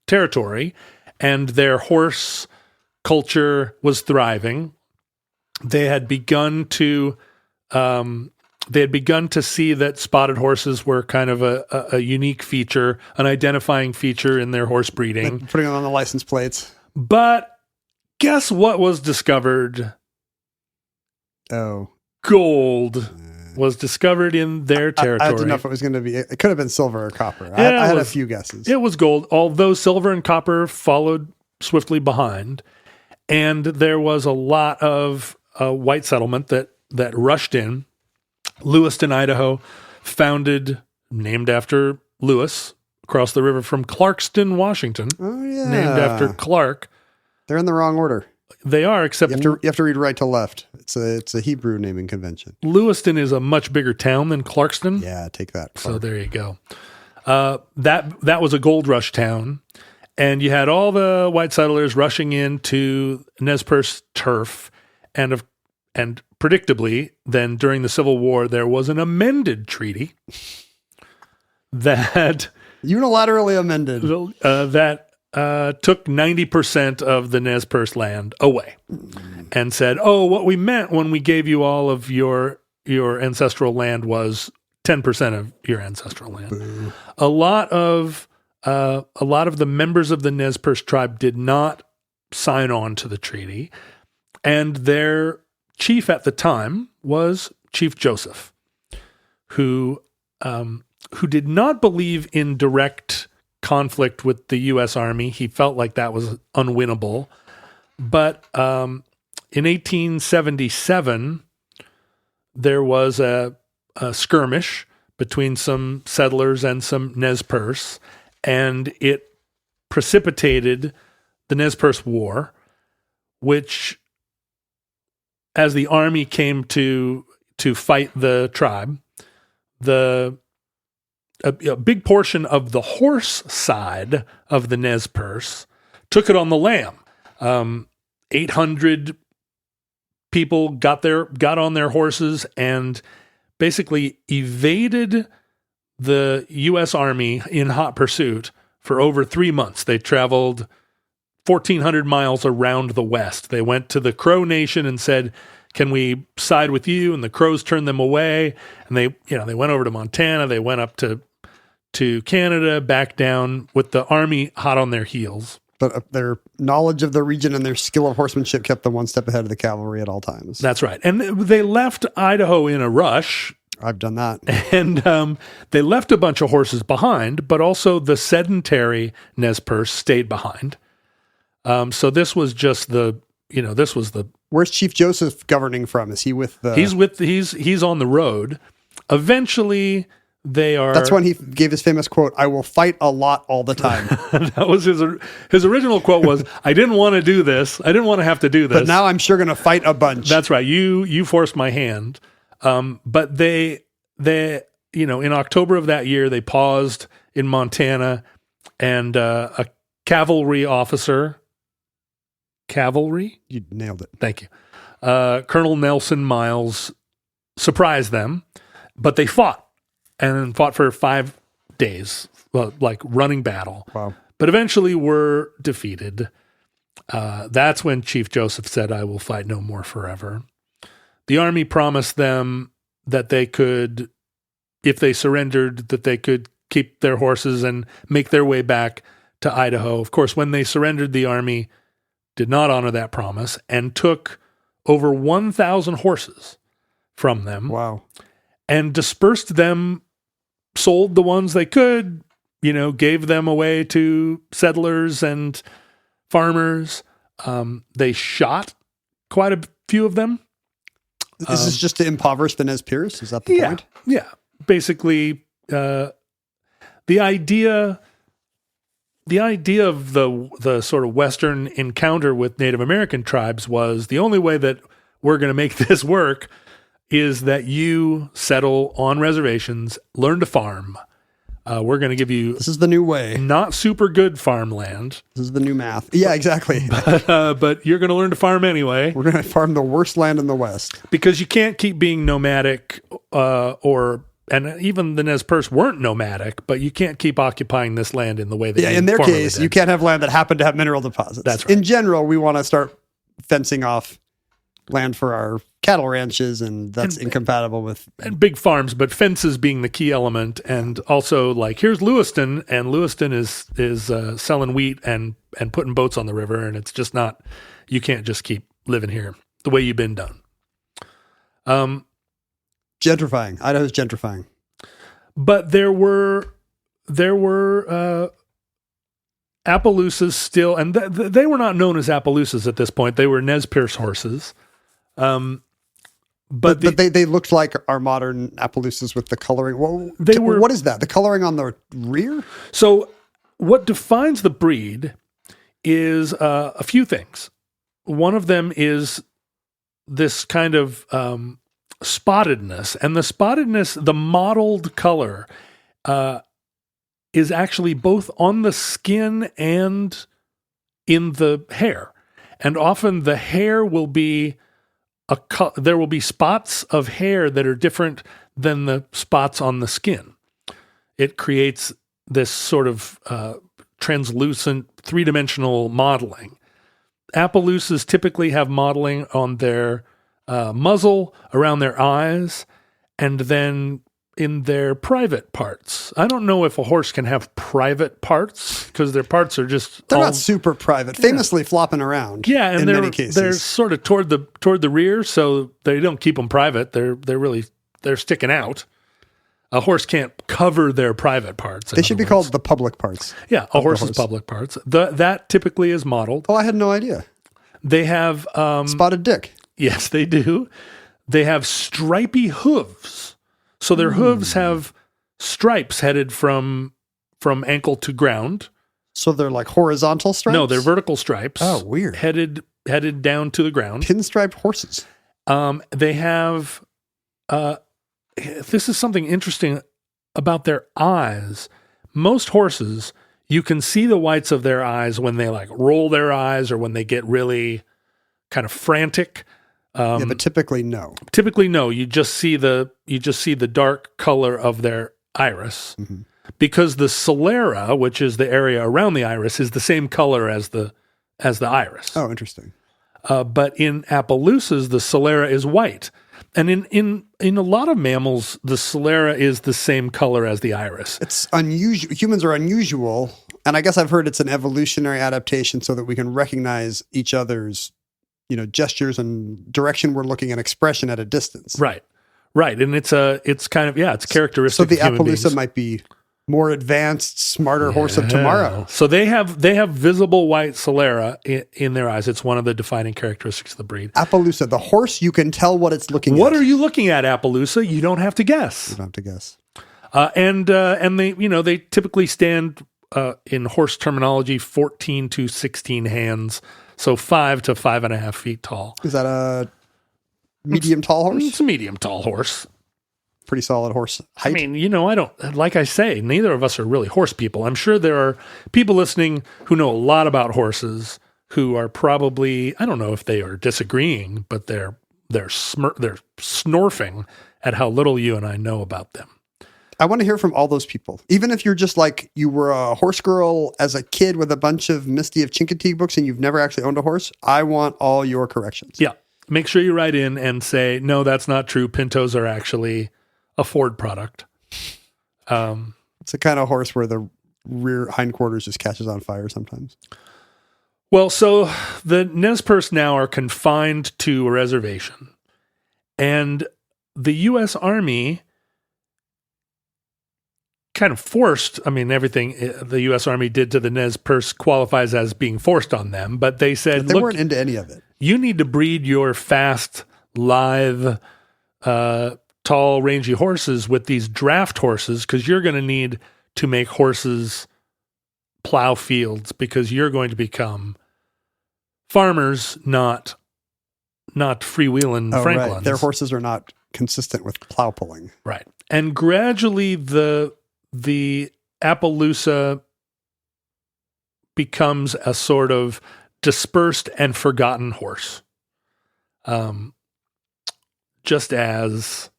Speaker 4: territory, and their horse culture was thriving. They had begun to see that spotted horses were kind of a unique feature, an identifying feature in their horse breeding.
Speaker 5: Like putting it on the license plates.
Speaker 4: But guess what was discovered?
Speaker 5: Oh.
Speaker 4: Gold was discovered in their territory.
Speaker 5: I didn't know if it was going to be. It could have been silver or copper. I had a few guesses.
Speaker 4: It was gold, although silver and copper followed swiftly behind. And there was a lot of white settlement that rushed in. Lewiston, Idaho, named after Lewis, across the river from Clarkston, Washington,
Speaker 5: Oh yeah.
Speaker 4: named after Clark.
Speaker 5: They're in the wrong order.
Speaker 4: They are, except
Speaker 5: You have to read right to left. It's a Hebrew naming convention.
Speaker 4: Lewiston is a much bigger town than Clarkston.
Speaker 5: Yeah, take that.
Speaker 4: So there you go. That was a gold rush town, and you had all the white settlers rushing into Nez Perce turf, and predictably, then during the Civil War, there was an amended treaty that
Speaker 5: Unilaterally amended.
Speaker 4: that took 90% of the Nez Perce land away, and said, "Oh, what we meant when we gave you all of your ancestral land was 10% of your ancestral land." Boo. A lot of the members of the Nez Perce tribe did not sign on to the treaty, and their chief at the time was Chief Joseph, who did not believe in direct conflict with the U.S. Army. He felt like that was unwinnable. But in 1877, there was a skirmish between some settlers and some Nez Perce, and it precipitated the Nez Perce War, which, as the army came to fight the tribe, a big portion of the horse side of the Nez Perce took it on the lam. 800 people got on their horses and basically evaded the U.S. Army in hot pursuit for over 3 months. They traveled 1,400 miles around the West. They went to the Crow Nation and said, "Can we side with you?" And the Crows turned them away. And they went over to Montana. They went up to Canada, back down with the Army hot on their heels.
Speaker 5: But their knowledge of the region and their skill of horsemanship kept them one step ahead of the cavalry at all times.
Speaker 4: That's right. And they left Idaho in a rush.
Speaker 5: I've done that.
Speaker 4: And they left a bunch of horses behind, but also the sedentary Nez Perce stayed behind. So this was just this was the...
Speaker 5: Where's Chief Joseph governing from? Is he with the...
Speaker 4: He's on the road. Eventually... They are.
Speaker 5: That's when he gave his famous quote, "I will fight a lot all the time."
Speaker 4: That was his original quote was, "I didn't want to do this. I didn't want to have to do this.
Speaker 5: But now I'm sure going to fight a bunch."
Speaker 4: That's right. You forced my hand. But they in October of that year, they paused in Montana, and a cavalry officer. Cavalry?
Speaker 5: You nailed it.
Speaker 4: Thank you. Colonel Nelson Miles surprised them, but they fought. And fought for 5 days, like running battle.
Speaker 5: Wow.
Speaker 4: But eventually were defeated. That's when Chief Joseph said, "I will fight no more forever." The army promised them that they could, if they surrendered, that they could keep their horses and make their way back to Idaho. Of course, when they surrendered, the army did not honor that promise and took over 1,000 horses from them.
Speaker 5: Wow. And
Speaker 4: dispersed them, sold the ones they could, gave them away to settlers and farmers. They shot quite a few of them.
Speaker 5: Is this just to impoverish the Nez Perce? Is that the point?
Speaker 4: Yeah. Basically, the idea of the sort of Western encounter with Native American tribes was the only way that we're going to make this work is that you settle on reservations, learn to farm. We're going to give you...
Speaker 5: This is the new way.
Speaker 4: Not super good farmland.
Speaker 5: This is the new math. Yeah, exactly.
Speaker 4: But you're going to learn to farm anyway.
Speaker 5: We're going to farm the worst land in the West.
Speaker 4: Because you can't keep being nomadic and even the Nez Perce weren't nomadic, but you can't keep occupying this land in the way that you
Speaker 5: in their case,
Speaker 4: did.
Speaker 5: you can't have land that happened to have mineral deposits.
Speaker 4: That's right.
Speaker 5: In general, we want to start fencing off land for our cattle ranches, and that's incompatible with...
Speaker 4: And big farms, but fences being the key element. And also, like, here's Lewiston, and Lewiston is selling wheat and putting boats on the river, and it's just not... You can't just keep living here the way you've been done.
Speaker 5: Gentrifying. Idaho's gentrifying.
Speaker 4: But there were Appaloosas still, and they were not known as Appaloosas at this point. They were Nez Perce horses.
Speaker 5: But they looked like our modern Appaloosas with the coloring. What is that? The coloring on the rear?
Speaker 4: So what defines the breed is a few things. One of them is this kind of spottedness. And the spottedness, the mottled color, is actually both on the skin and in the hair. And often the hair will be there will be spots of hair that are different than the spots on the skin. It creates this sort of translucent, three-dimensional modeling. Appaloosas typically have modeling on their muzzle, around their eyes, and then in their private parts. I don't know if a horse can have private parts because their parts are just
Speaker 5: they're not super private, famously flopping around.
Speaker 4: Yeah, and
Speaker 5: in
Speaker 4: they're
Speaker 5: many cases.
Speaker 4: they're sort of toward the rear, so they don't keep them private. They're sticking out. A horse can't cover their private parts.
Speaker 5: They should be called the public parts.
Speaker 4: Yeah, a horse's public parts. That typically is modeled.
Speaker 5: Oh, I had no idea.
Speaker 4: They have
Speaker 5: spotted dick.
Speaker 4: Yes, they do. They have stripy hooves. So their hooves have stripes headed from ankle to ground.
Speaker 5: So they're like horizontal stripes?
Speaker 4: No, they're vertical stripes.
Speaker 5: Oh, weird.
Speaker 4: Headed down to the ground.
Speaker 5: Pinstriped horses.
Speaker 4: They have this is something interesting about their eyes. Most horses, you can see the whites of their eyes when they like roll their eyes or when they get really kind of frantic.
Speaker 5: But typically no.
Speaker 4: Typically no. You just see the dark color of their iris, because the sclera, which is the area around the iris, is the same color as the iris.
Speaker 5: Oh, interesting.
Speaker 4: But in Appaloosas, the sclera is white, and in a lot of mammals, the sclera is the same color as the iris.
Speaker 5: It's unusual. Humans are unusual, and I guess I've heard it's an evolutionary adaptation so that we can recognize each other's gestures and direction we're looking and expression at a distance.
Speaker 4: Right. And it's characteristic.
Speaker 5: So the
Speaker 4: of human
Speaker 5: Appaloosa
Speaker 4: beings.
Speaker 5: might be more advanced, smarter horse of tomorrow.
Speaker 4: So they have visible white sclera in their eyes. It's one of the defining characteristics of the breed.
Speaker 5: Appaloosa, the horse, you can tell what it's looking at.
Speaker 4: What are you looking at, Appaloosa? You don't have to guess.
Speaker 5: You don't have to guess.
Speaker 4: And they typically stand in horse terminology 14 to 16 hands. So 5 to 5.5 feet tall.
Speaker 5: Is that a medium tall horse?
Speaker 4: It's a medium tall horse.
Speaker 5: Pretty solid horse height.
Speaker 4: I mean, I don't, like I say, neither of us are really horse people. I'm sure there are people listening who know a lot about horses who are probably, I don't know if they are disagreeing, but they're snorfing at how little you and I know about them.
Speaker 5: I want to hear from all those people. Even if you're just like, you were a horse girl as a kid with a bunch of Misty of Chincoteague books and you've never actually owned a horse, I want all your corrections.
Speaker 4: Yeah. Make sure you write in and say, no, that's not true. Pintos are actually a Ford product.
Speaker 5: It's a kind of horse where the rear hindquarters just catches on fire sometimes.
Speaker 4: Well, so the Nez Perce now are confined to a reservation. And the U.S. Army kind of forced, everything the U.S. Army did to the Nez Perce qualifies as being forced on them, but they said,
Speaker 5: they weren't into any of it.
Speaker 4: You need to breed your fast, lithe, tall, rangy horses with these draft horses because you're going to need to make horses plow fields because you're going to become farmers, not freewheeling Franklins.
Speaker 5: Right. Their horses are not consistent with plow pulling.
Speaker 4: Right. And gradually the Appaloosa becomes a sort of dispersed and forgotten horse. Just as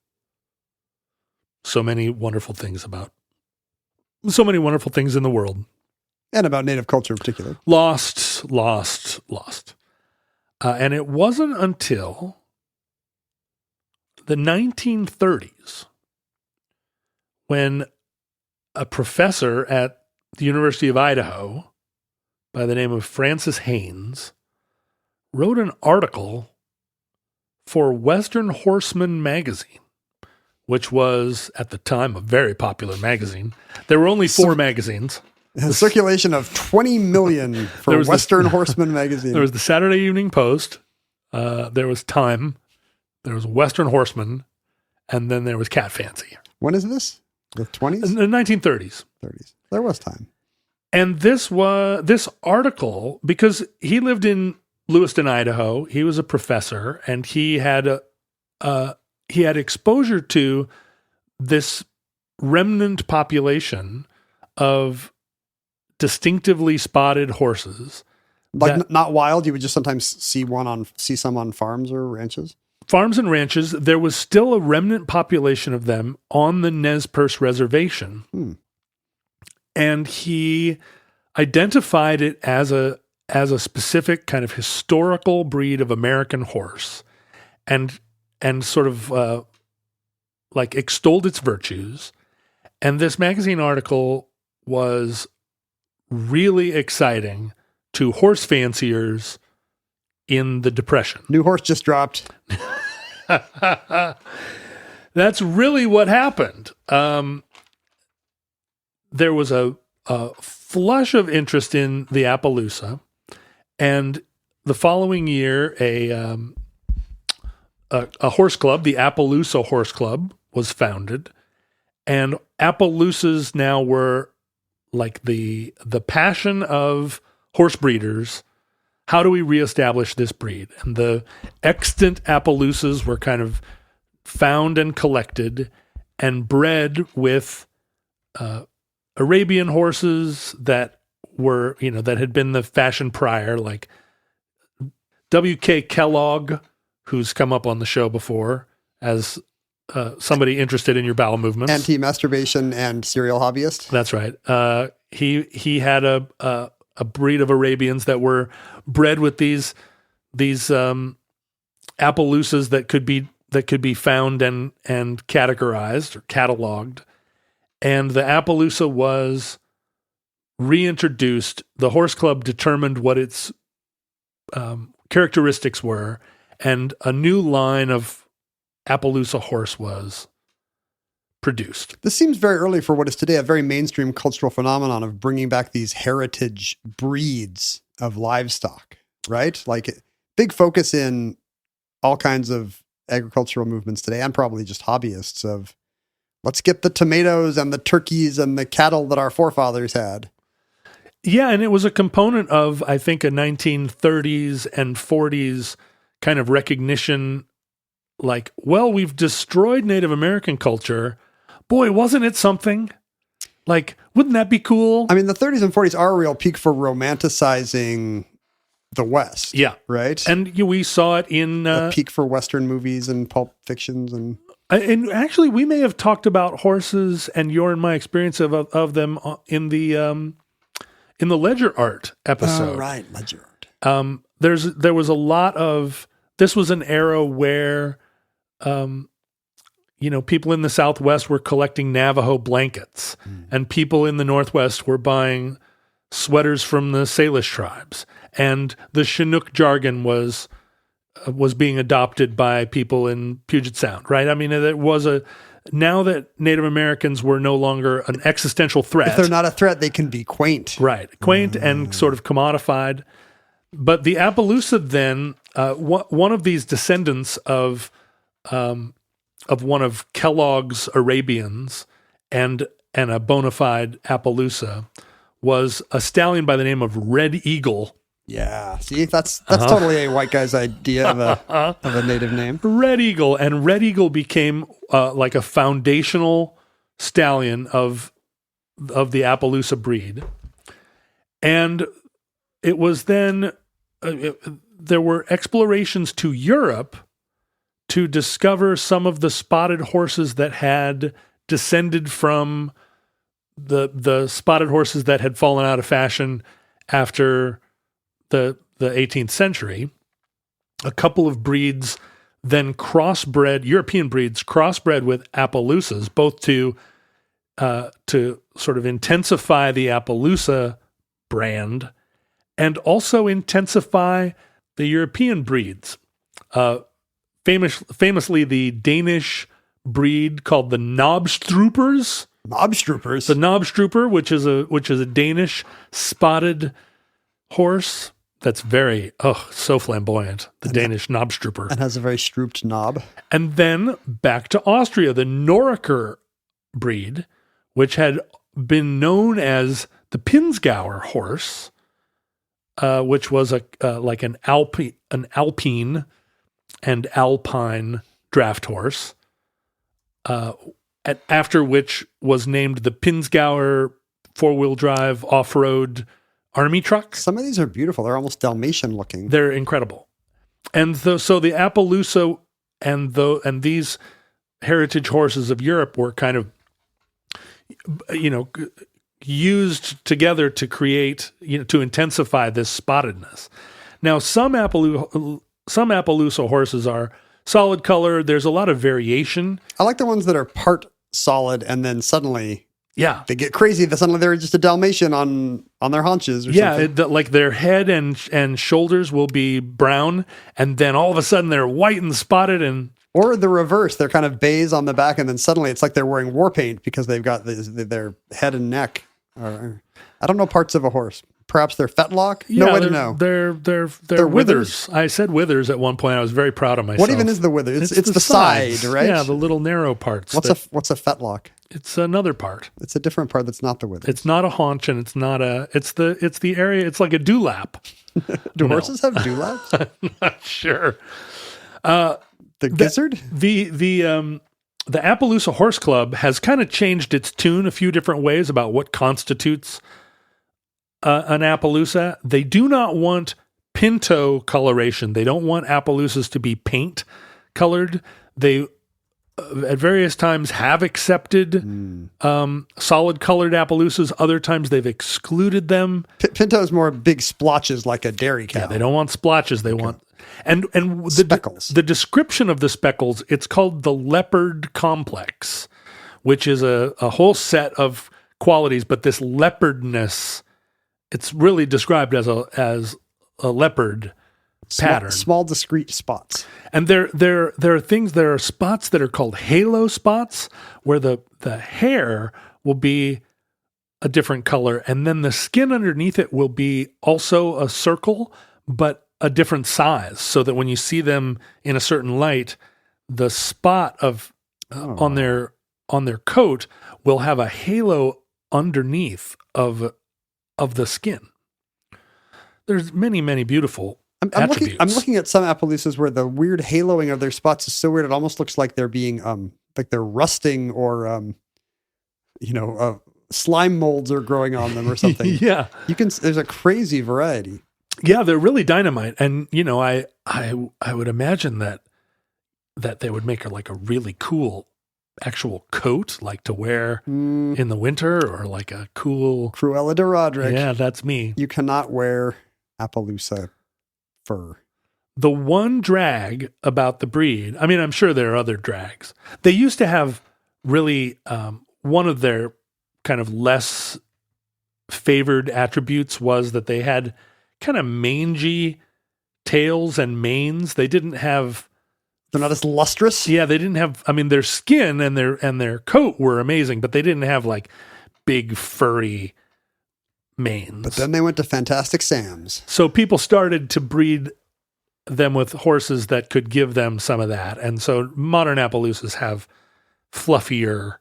Speaker 4: so many wonderful things in the world.
Speaker 5: And about native culture in particular.
Speaker 4: Lost. And it wasn't until the 1930s when a professor at the University of Idaho by the name of Francis Haynes wrote an article for Western Horseman magazine, which was, at the time, a very popular magazine. There were only 4 magazines.
Speaker 5: A circulation of 20 million for Western Horseman magazine.
Speaker 4: There was the Saturday Evening Post. There was Time, there was Western Horseman, and then there was Cat Fancy.
Speaker 5: When is this? The 20s?
Speaker 4: In the 1930s.
Speaker 5: 30s. There was time.
Speaker 4: And this article, because he lived in Lewiston, Idaho, he was a professor, and he had exposure to this remnant population of distinctively spotted horses.
Speaker 5: Like not wild, you would just sometimes see some on farms or ranches?
Speaker 4: Farms and ranches, there was still a remnant population of them on the Nez Perce Reservation. And he identified it as a specific kind of historical breed of American horse, and sort of like extolled its virtues. And this magazine article was really exciting to horse fanciers in the Depression.
Speaker 5: New horse just dropped.
Speaker 4: That's really what happened. There was a flush of interest in the Appaloosa, and the following year, a horse club, the Appaloosa Horse Club, was founded, and Appaloosas now were like the passion of horse breeders. How do we reestablish this breed? And the extant Appaloosas were kind of found and collected and bred with Arabian horses that were, that had been the fashion prior, like W.K. Kellogg, who's come up on the show before as somebody interested in your bowel movements.
Speaker 5: Anti-masturbation and serial hobbyist.
Speaker 4: That's right. He had a breed of Arabians that were bred with these Appaloosas that could be found and categorized or cataloged. And the Appaloosa was reintroduced. The horse club determined what its characteristics were, and a new line of Appaloosa horse was produced.
Speaker 5: This seems very early for what is today a very mainstream cultural phenomenon of bringing back these heritage breeds of livestock, right? Like big focus in all kinds of agricultural movements today, and probably just hobbyists, of let's get the tomatoes and the turkeys and the cattle that our forefathers had.
Speaker 4: Yeah, and it was a component of, I think, a 1930s and 40s kind of recognition, like, well, we've destroyed Native American culture. Boy, wasn't it something? Like, wouldn't that be cool?
Speaker 5: I mean, the 30s and 40s are a real peak for romanticizing the West.
Speaker 4: Yeah.
Speaker 5: Right?
Speaker 4: And we saw it in...
Speaker 5: a peak for Western movies and pulp fictions. And
Speaker 4: actually, we may have talked about horses and your and my experience of them in the Ledger Art episode.
Speaker 5: Oh, right. Ledger Art.
Speaker 4: There was a lot of... This was an era where... people in the Southwest were collecting Navajo blankets, and people in the Northwest were buying sweaters from the Salish tribes, and the Chinook jargon was being adopted by people in Puget Sound, right? I mean, it was now that Native Americans were no longer an existential threat.
Speaker 5: If they're not a threat, they can be quaint.
Speaker 4: Right. Quaint and sort of commodified. But the Appaloosa then, one of these descendants of one of Kellogg's Arabians and a bona fide Appaloosa was a stallion by the name of Red Eagle.
Speaker 5: Yeah. See, that's totally a white guy's idea of a native name.
Speaker 4: Red Eagle. And Red Eagle became like a foundational stallion of the Appaloosa breed. And it was then, there were explorations to Europe to discover some of the spotted horses that had descended from the spotted horses that had fallen out of fashion after the 18th century. A couple of breeds then European breeds crossbred with Appaloosas, both to sort of intensify the Appaloosa brand and also intensify the European breeds. Famously, the Danish breed called the Knobstroopers. The Knobstrooper, which is a Danish spotted horse that's very, so flamboyant, the Danish knobstrupper.
Speaker 5: And has a very strooped knob.
Speaker 4: And then back to Austria, the Norriker breed, which had been known as the Pinzgauer horse, which was like an Alpine and Alpine draft horse, after which was named the Pinzgauer four-wheel drive off-road army truck.
Speaker 5: Some of these are beautiful. They're almost Dalmatian looking.
Speaker 4: They're incredible. And so the Appaloosa and these heritage horses of Europe were kind of, used together to create, to intensify this spottedness. Now, some Appaloosa horses are solid color. There's a lot of variation. I
Speaker 5: like the ones that are part solid and then suddenly
Speaker 4: they
Speaker 5: get crazy. Suddenly they're just a Dalmatian on their haunches or something.
Speaker 4: Like their head and shoulders will be brown, and then all of a sudden they're white and spotted.
Speaker 5: Or the reverse. They're kind of beige on the back, and then suddenly it's like they're wearing war paint because they've got their head and neck. I don't know parts of a horse. Perhaps they're fetlock? No way to know.
Speaker 4: They're withers. I said withers at one point. I was very proud of myself.
Speaker 5: What even is the wither? It's the side, right?
Speaker 4: Yeah, the little narrow parts.
Speaker 5: What's a fetlock?
Speaker 4: It's another part.
Speaker 5: It's a different part that's not the wither.
Speaker 4: It's not a haunch, and it's not it's the area. It's like a dewlap.
Speaker 5: Do horses have dewlaps?
Speaker 4: I'm not sure.
Speaker 5: The gizzard?
Speaker 4: The Appaloosa Horse Club has kind of changed its tune a few different ways about what constitutes an Appaloosa. They do not want pinto coloration. They don't want Appaloosas to be paint colored. They, at various times, have accepted solid colored Appaloosas. Other times, they've excluded them.
Speaker 5: Pinto is more big splotches like a dairy cow.
Speaker 4: Yeah, they don't want splotches. They want... And
Speaker 5: speckles.
Speaker 4: The description of the speckles, it's called the leopard complex, which is a whole set of qualities, but this leopardness, it's really described as a leopard pattern.
Speaker 5: Small discrete spots.
Speaker 4: And there are spots that are called halo spots, where the hair will be a different color, and then the skin underneath it will be also a circle, but a different size, so that when you see them in a certain light, the spot on their coat will have a halo underneath of the skin. There's many beautiful attributes.
Speaker 5: I'm looking at some Appaloosas where the weird haloing of their spots is so weird. It almost looks like they're being like they're rusting, or slime molds are growing on them or something.
Speaker 4: Yeah,
Speaker 5: there's a crazy variety.
Speaker 4: Yeah, they're really dynamite, and I would imagine that they would make like a really cool actual coat, like to wear in the winter, or like a cool
Speaker 5: Cruella de Roderick.
Speaker 4: Yeah, that's me.
Speaker 5: You cannot wear Appaloosa fur.
Speaker 4: The one drag about the breed, I mean, I'm sure there are other drags. They used to have really one of their kind of less favored attributes was that they had kind of mangy tails and manes. They didn't have...
Speaker 5: They're not as lustrous?
Speaker 4: Yeah, they didn't have... I mean, their skin and their coat were amazing, but they didn't have like big furry manes.
Speaker 5: But then they went to Fantastic Sam's.
Speaker 4: So people started to breed them with horses that could give them some of that. And so modern Appaloosas have fluffier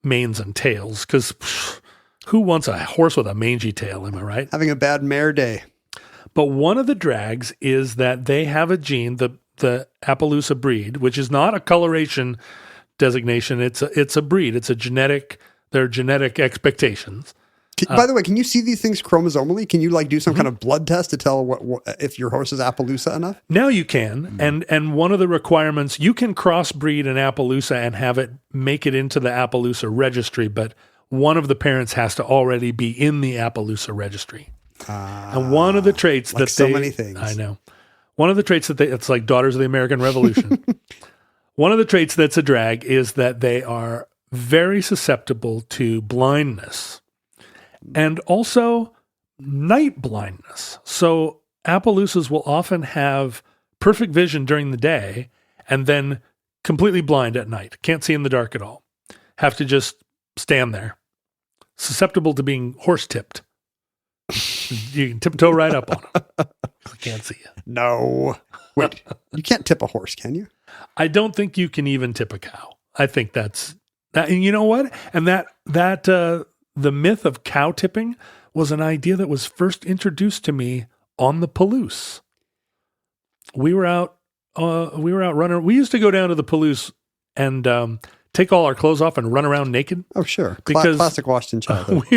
Speaker 4: manes and tails, because who wants a horse with a mangy tail, am I right?
Speaker 5: Having a bad mare day.
Speaker 4: But one of the drags is that they have a gene, the Appaloosa breed, which is not a coloration designation. It's a breed. It's there are genetic expectations.
Speaker 5: By the way, can you see these things chromosomally? Can you do some kind of blood test to tell what if your horse is Appaloosa enough?
Speaker 4: Now you can. And one of the requirements, you can crossbreed an Appaloosa and have it make it into the Appaloosa registry, but one of the parents has to already be in the Appaloosa registry. And one of the traits
Speaker 5: so many things.
Speaker 4: I know. One of the traits it's like Daughters of the American Revolution. One of the traits that's a drag is that they are very susceptible to blindness and also night blindness. So Appaloosas will often have perfect vision during the day and then completely blind at night. Can't see in the dark at all. Have to just stand there. Susceptible to being horse-tipped. You can tiptoe right up on them. I can't see you.
Speaker 5: No. Wait, you can't tip a horse, can you?
Speaker 4: I don't think you can even tip a cow. I think that's that. And you know what? And that the myth of cow tipping was an idea that was first introduced to me on the Appaloosa. We were out running. We used to go down to the Appaloosa and take all our clothes off and run around naked.
Speaker 5: Oh, sure.
Speaker 4: Because
Speaker 5: classic Washington childhood.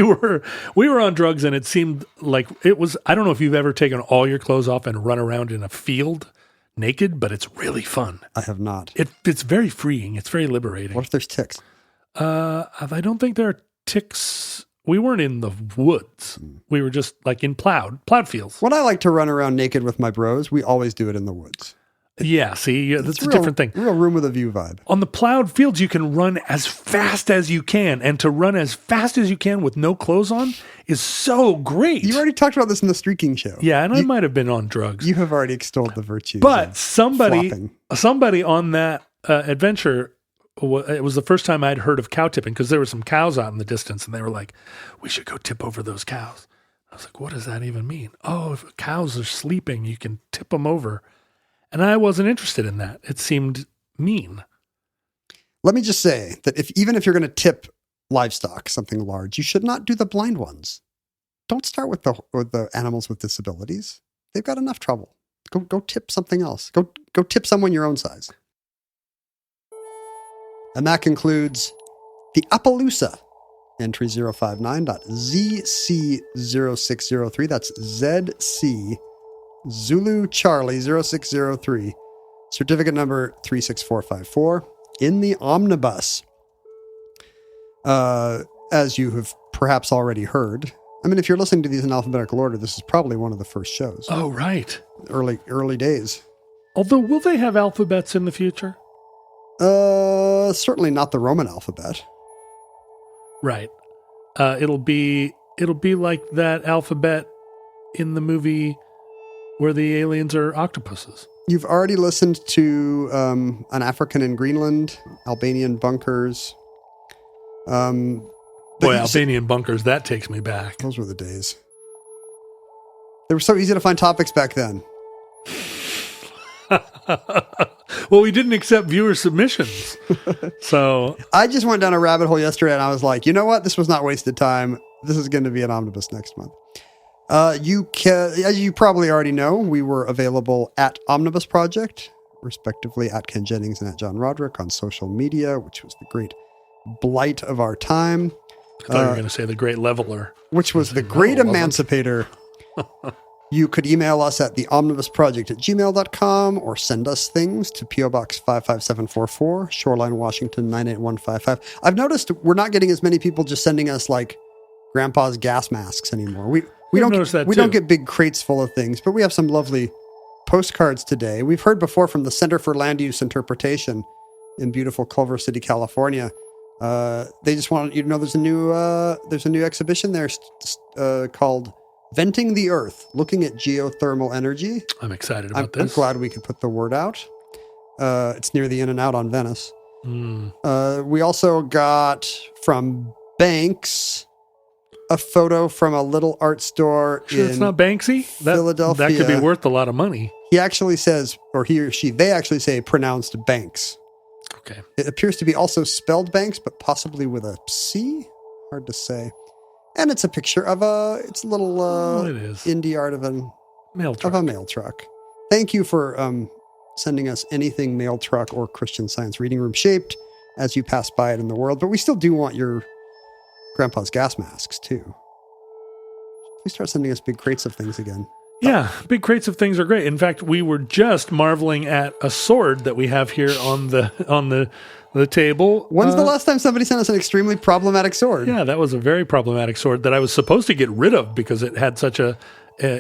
Speaker 4: we were on drugs, and it seemed like it was. I don't know if you've ever taken all your clothes off and run around in a field naked, but it's really fun.
Speaker 5: I have not.
Speaker 4: It's very freeing. It's very liberating.
Speaker 5: What if there's ticks?
Speaker 4: I don't think there are ticks. We weren't in the woods. We were just like in plowed fields.
Speaker 5: When I like to run around naked with my bros, we always do it in the woods.
Speaker 4: Yeah, see, that's a
Speaker 5: real,
Speaker 4: different thing.
Speaker 5: Real room with a view vibe.
Speaker 4: On the plowed fields, you can run as fast as you can, and to run as fast as you can with no clothes on is so great.
Speaker 5: You already talked about this in the streaking show.
Speaker 4: Yeah, and I might have been on drugs.
Speaker 5: You have already extolled the virtues.
Speaker 4: But somebody
Speaker 5: flopping.
Speaker 4: on that adventure, it was the first time I'd heard of cow tipping, because there were some cows out in the distance, and they were like, we should go tip over those cows. I was like, what does that even mean? Oh, if cows are sleeping, you can tip them over. And I wasn't interested in that. It seemed mean.
Speaker 5: Let me just say that even if you're going to tip livestock, something large, you should not do the blind ones. Don't start with the animals with disabilities. They've got enough trouble. Go tip something else. Go tip someone your own size. And that concludes the Appaloosa. Entry 059.ZC0603. That's ZC Zulu Charlie 0603. Certificate number 36454 in the omnibus. As you have perhaps already heard. I mean, if you're listening to these in alphabetical order, this is probably one of the first shows.
Speaker 4: Oh, right.
Speaker 5: Early days.
Speaker 4: Although, will they have alphabets in the future?
Speaker 5: Certainly not the Roman alphabet.
Speaker 4: Right. It'll be like that alphabet in the movie where the aliens are octopuses.
Speaker 5: You've already listened to an African in Greenland, Albanian bunkers.
Speaker 4: Boy, Albanian bunkers, that takes me back.
Speaker 5: Those were the days. They were so easy to find topics back then.
Speaker 4: Well, we didn't accept viewer submissions. So
Speaker 5: I just went down a rabbit hole yesterday, and I was like, you know what? This was not wasted time. This is going to be an omnibus next month. As you probably already know, we were available at Omnibus Project, respectively at Ken Jennings and at John Roderick on social media, which was the great blight of our time.
Speaker 4: I thought you were going to say the great leveler.
Speaker 5: Which was the great emancipator. You could email us at theomnibusproject@gmail.com or send us things to P.O. Box 55744, Shoreline, Washington 98155. I've noticed we're not getting as many people just sending us like Grandpa's gas masks anymore. We don't get big crates full of things, but we have some lovely postcards today. We've heard before from the Center for Land Use Interpretation in beautiful Culver City, California. They just want you to know there's a new exhibition there called Venting the Earth, looking at geothermal energy.
Speaker 4: I'm excited about
Speaker 5: I'm
Speaker 4: this.
Speaker 5: glad we could put the word out. It's near the In-N-Out on Venice. We also got from Banks a photo from a little art store in
Speaker 4: it's not Banksy?
Speaker 5: Philadelphia.
Speaker 4: That could be worth a lot of money.
Speaker 5: He actually says, or he or she, they actually say pronounced Banks.
Speaker 4: Okay.
Speaker 5: It appears to be also spelled Banks, but possibly with a C. Hard to say. And it's a picture of it's a little indie art of a mail truck. Thank you for sending us anything mail truck or Christian Science Reading Room shaped as you pass by it in the world. But we still do want your Grandpa's gas masks too. Please start sending us big crates of things again.
Speaker 4: Yeah, big crates of things are great. In fact, we were just marveling at a sword that we have here on the table.
Speaker 5: When's the last time somebody sent us an extremely problematic sword?
Speaker 4: Yeah, that was a very problematic sword that I was supposed to get rid of because it had such a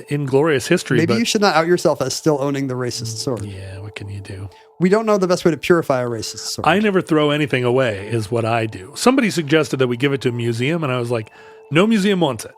Speaker 4: inglorious history.
Speaker 5: Maybe you should not out yourself as still owning the racist sword.
Speaker 4: Yeah, what can you do?
Speaker 5: We don't know the best way to purify a racist sword.
Speaker 4: I never throw anything away is what I do. Somebody suggested that we give it to a museum, and I was like, no museum wants it.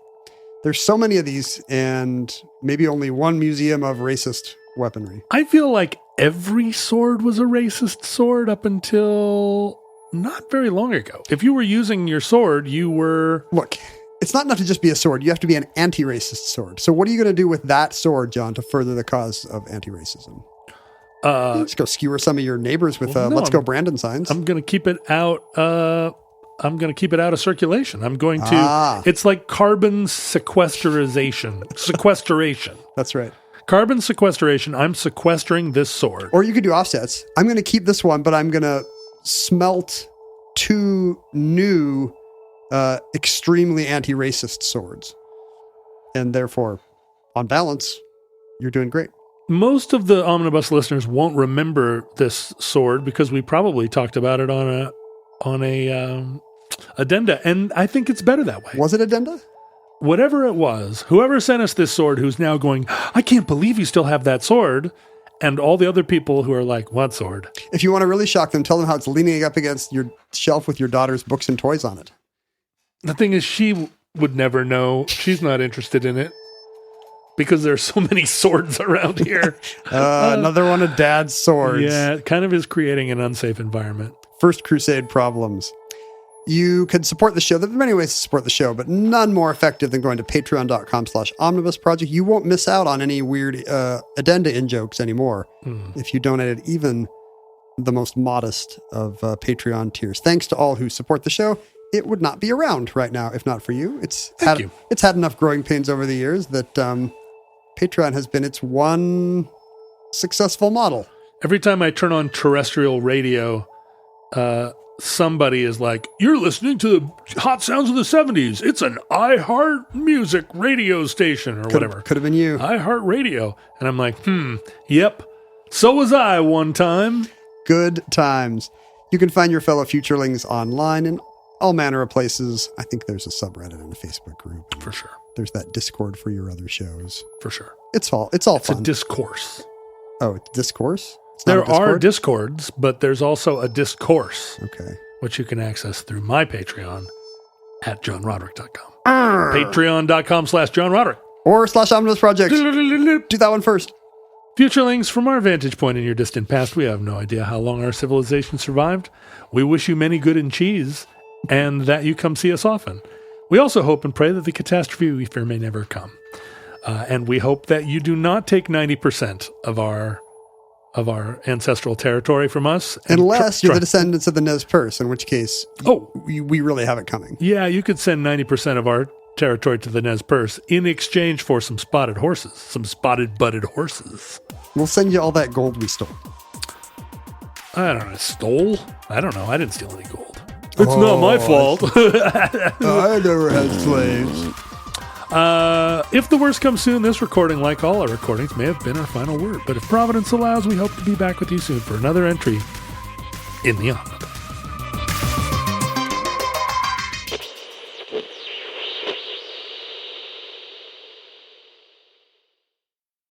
Speaker 5: There's so many of these, and maybe only one museum of racist weaponry.
Speaker 4: I feel like every sword was a racist sword up until not very long ago. If you were using your sword, you were...
Speaker 5: Look, it's not enough to just be a sword. You have to be an anti-racist sword. So what are you going to do with that sword, John, to further the cause of anti-racism? Let's go skewer some of your neighbors with "Let's Go Brandon" signs.
Speaker 4: I'm going to keep it out. I'm going to keep it out of circulation. I'm going to. It's like carbon sequestration.
Speaker 5: That's right.
Speaker 4: Carbon sequestration. I'm sequestering this sword.
Speaker 5: Or you could do offsets. I'm going to keep this one, but I'm going to smelt 2 new, extremely anti-racist swords, and therefore, on balance, you're doing great.
Speaker 4: Most of the Omnibus listeners won't remember this sword because we probably talked about it on a addenda, and I think it's better that way.
Speaker 5: Was it addenda?
Speaker 4: Whatever it was, whoever sent us this sword, who's now going, I can't believe you still have that sword, and all the other people who are like, what sword?
Speaker 5: If you want to really shock them, tell them how it's leaning up against your shelf with your daughter's books and toys on it.
Speaker 4: The thing is, she would never know. She's not interested in it. Because there's so many swords around here.
Speaker 5: Another one of Dad's swords.
Speaker 4: Yeah, it kind of is creating an unsafe environment.
Speaker 5: First Crusade problems. You can support the show. There are many ways to support the show, but none more effective than going to patreon.com/omnibus project. You won't miss out on any weird addenda in-jokes anymore if you donated even the most modest of Patreon tiers. Thanks to all who support the show. It would not be around right now if not for you. It's had enough growing pains over the years that Patreon has been its one successful model.
Speaker 4: Every time I turn on terrestrial radio, somebody is like, you're listening to the hot sounds of the 70s. It's an iHeart Music radio station or whatever.
Speaker 5: Could have been you.
Speaker 4: iHeart Radio. And I'm like, yep. So was I one time.
Speaker 5: Good times. You can find your fellow futurelings online in all manner of places. I think there's a subreddit and a Facebook group.
Speaker 4: For sure.
Speaker 5: There's that Discord for your other shows.
Speaker 4: For sure.
Speaker 5: It's all
Speaker 4: it's
Speaker 5: fun.
Speaker 4: It's a discourse.
Speaker 5: Oh, it's discourse?
Speaker 4: There are Discords, but there's also a discourse.
Speaker 5: Okay.
Speaker 4: Which you can access through my Patreon at johnroderick.com. Patreon.com/johnroderick.
Speaker 5: Or /Omnibus Project. Do that one first.
Speaker 4: Futurelings, from our vantage point in your distant past, we have no idea how long our civilization survived. We wish you many good and cheese, and that you come see us often. We also hope and pray that the catastrophe we fear may never come. And we hope that you do not take 90% of our ancestral territory from us.
Speaker 5: Unless you're the descendants of the Nez Perce, in which case we really have it coming.
Speaker 4: Yeah, you could send 90% of our territory to the Nez Perce in exchange for some spotted horses, some spotted-butted horses.
Speaker 5: We'll send you all that gold we stole.
Speaker 4: I don't know. Stole? I don't know. I didn't steal any gold. It's not my fault.
Speaker 5: I never had slaves.
Speaker 4: If the worst comes soon, this recording, like all our recordings, may have been our final word. But if Providence allows, we hope to be back with you soon for another entry in the Omnibus.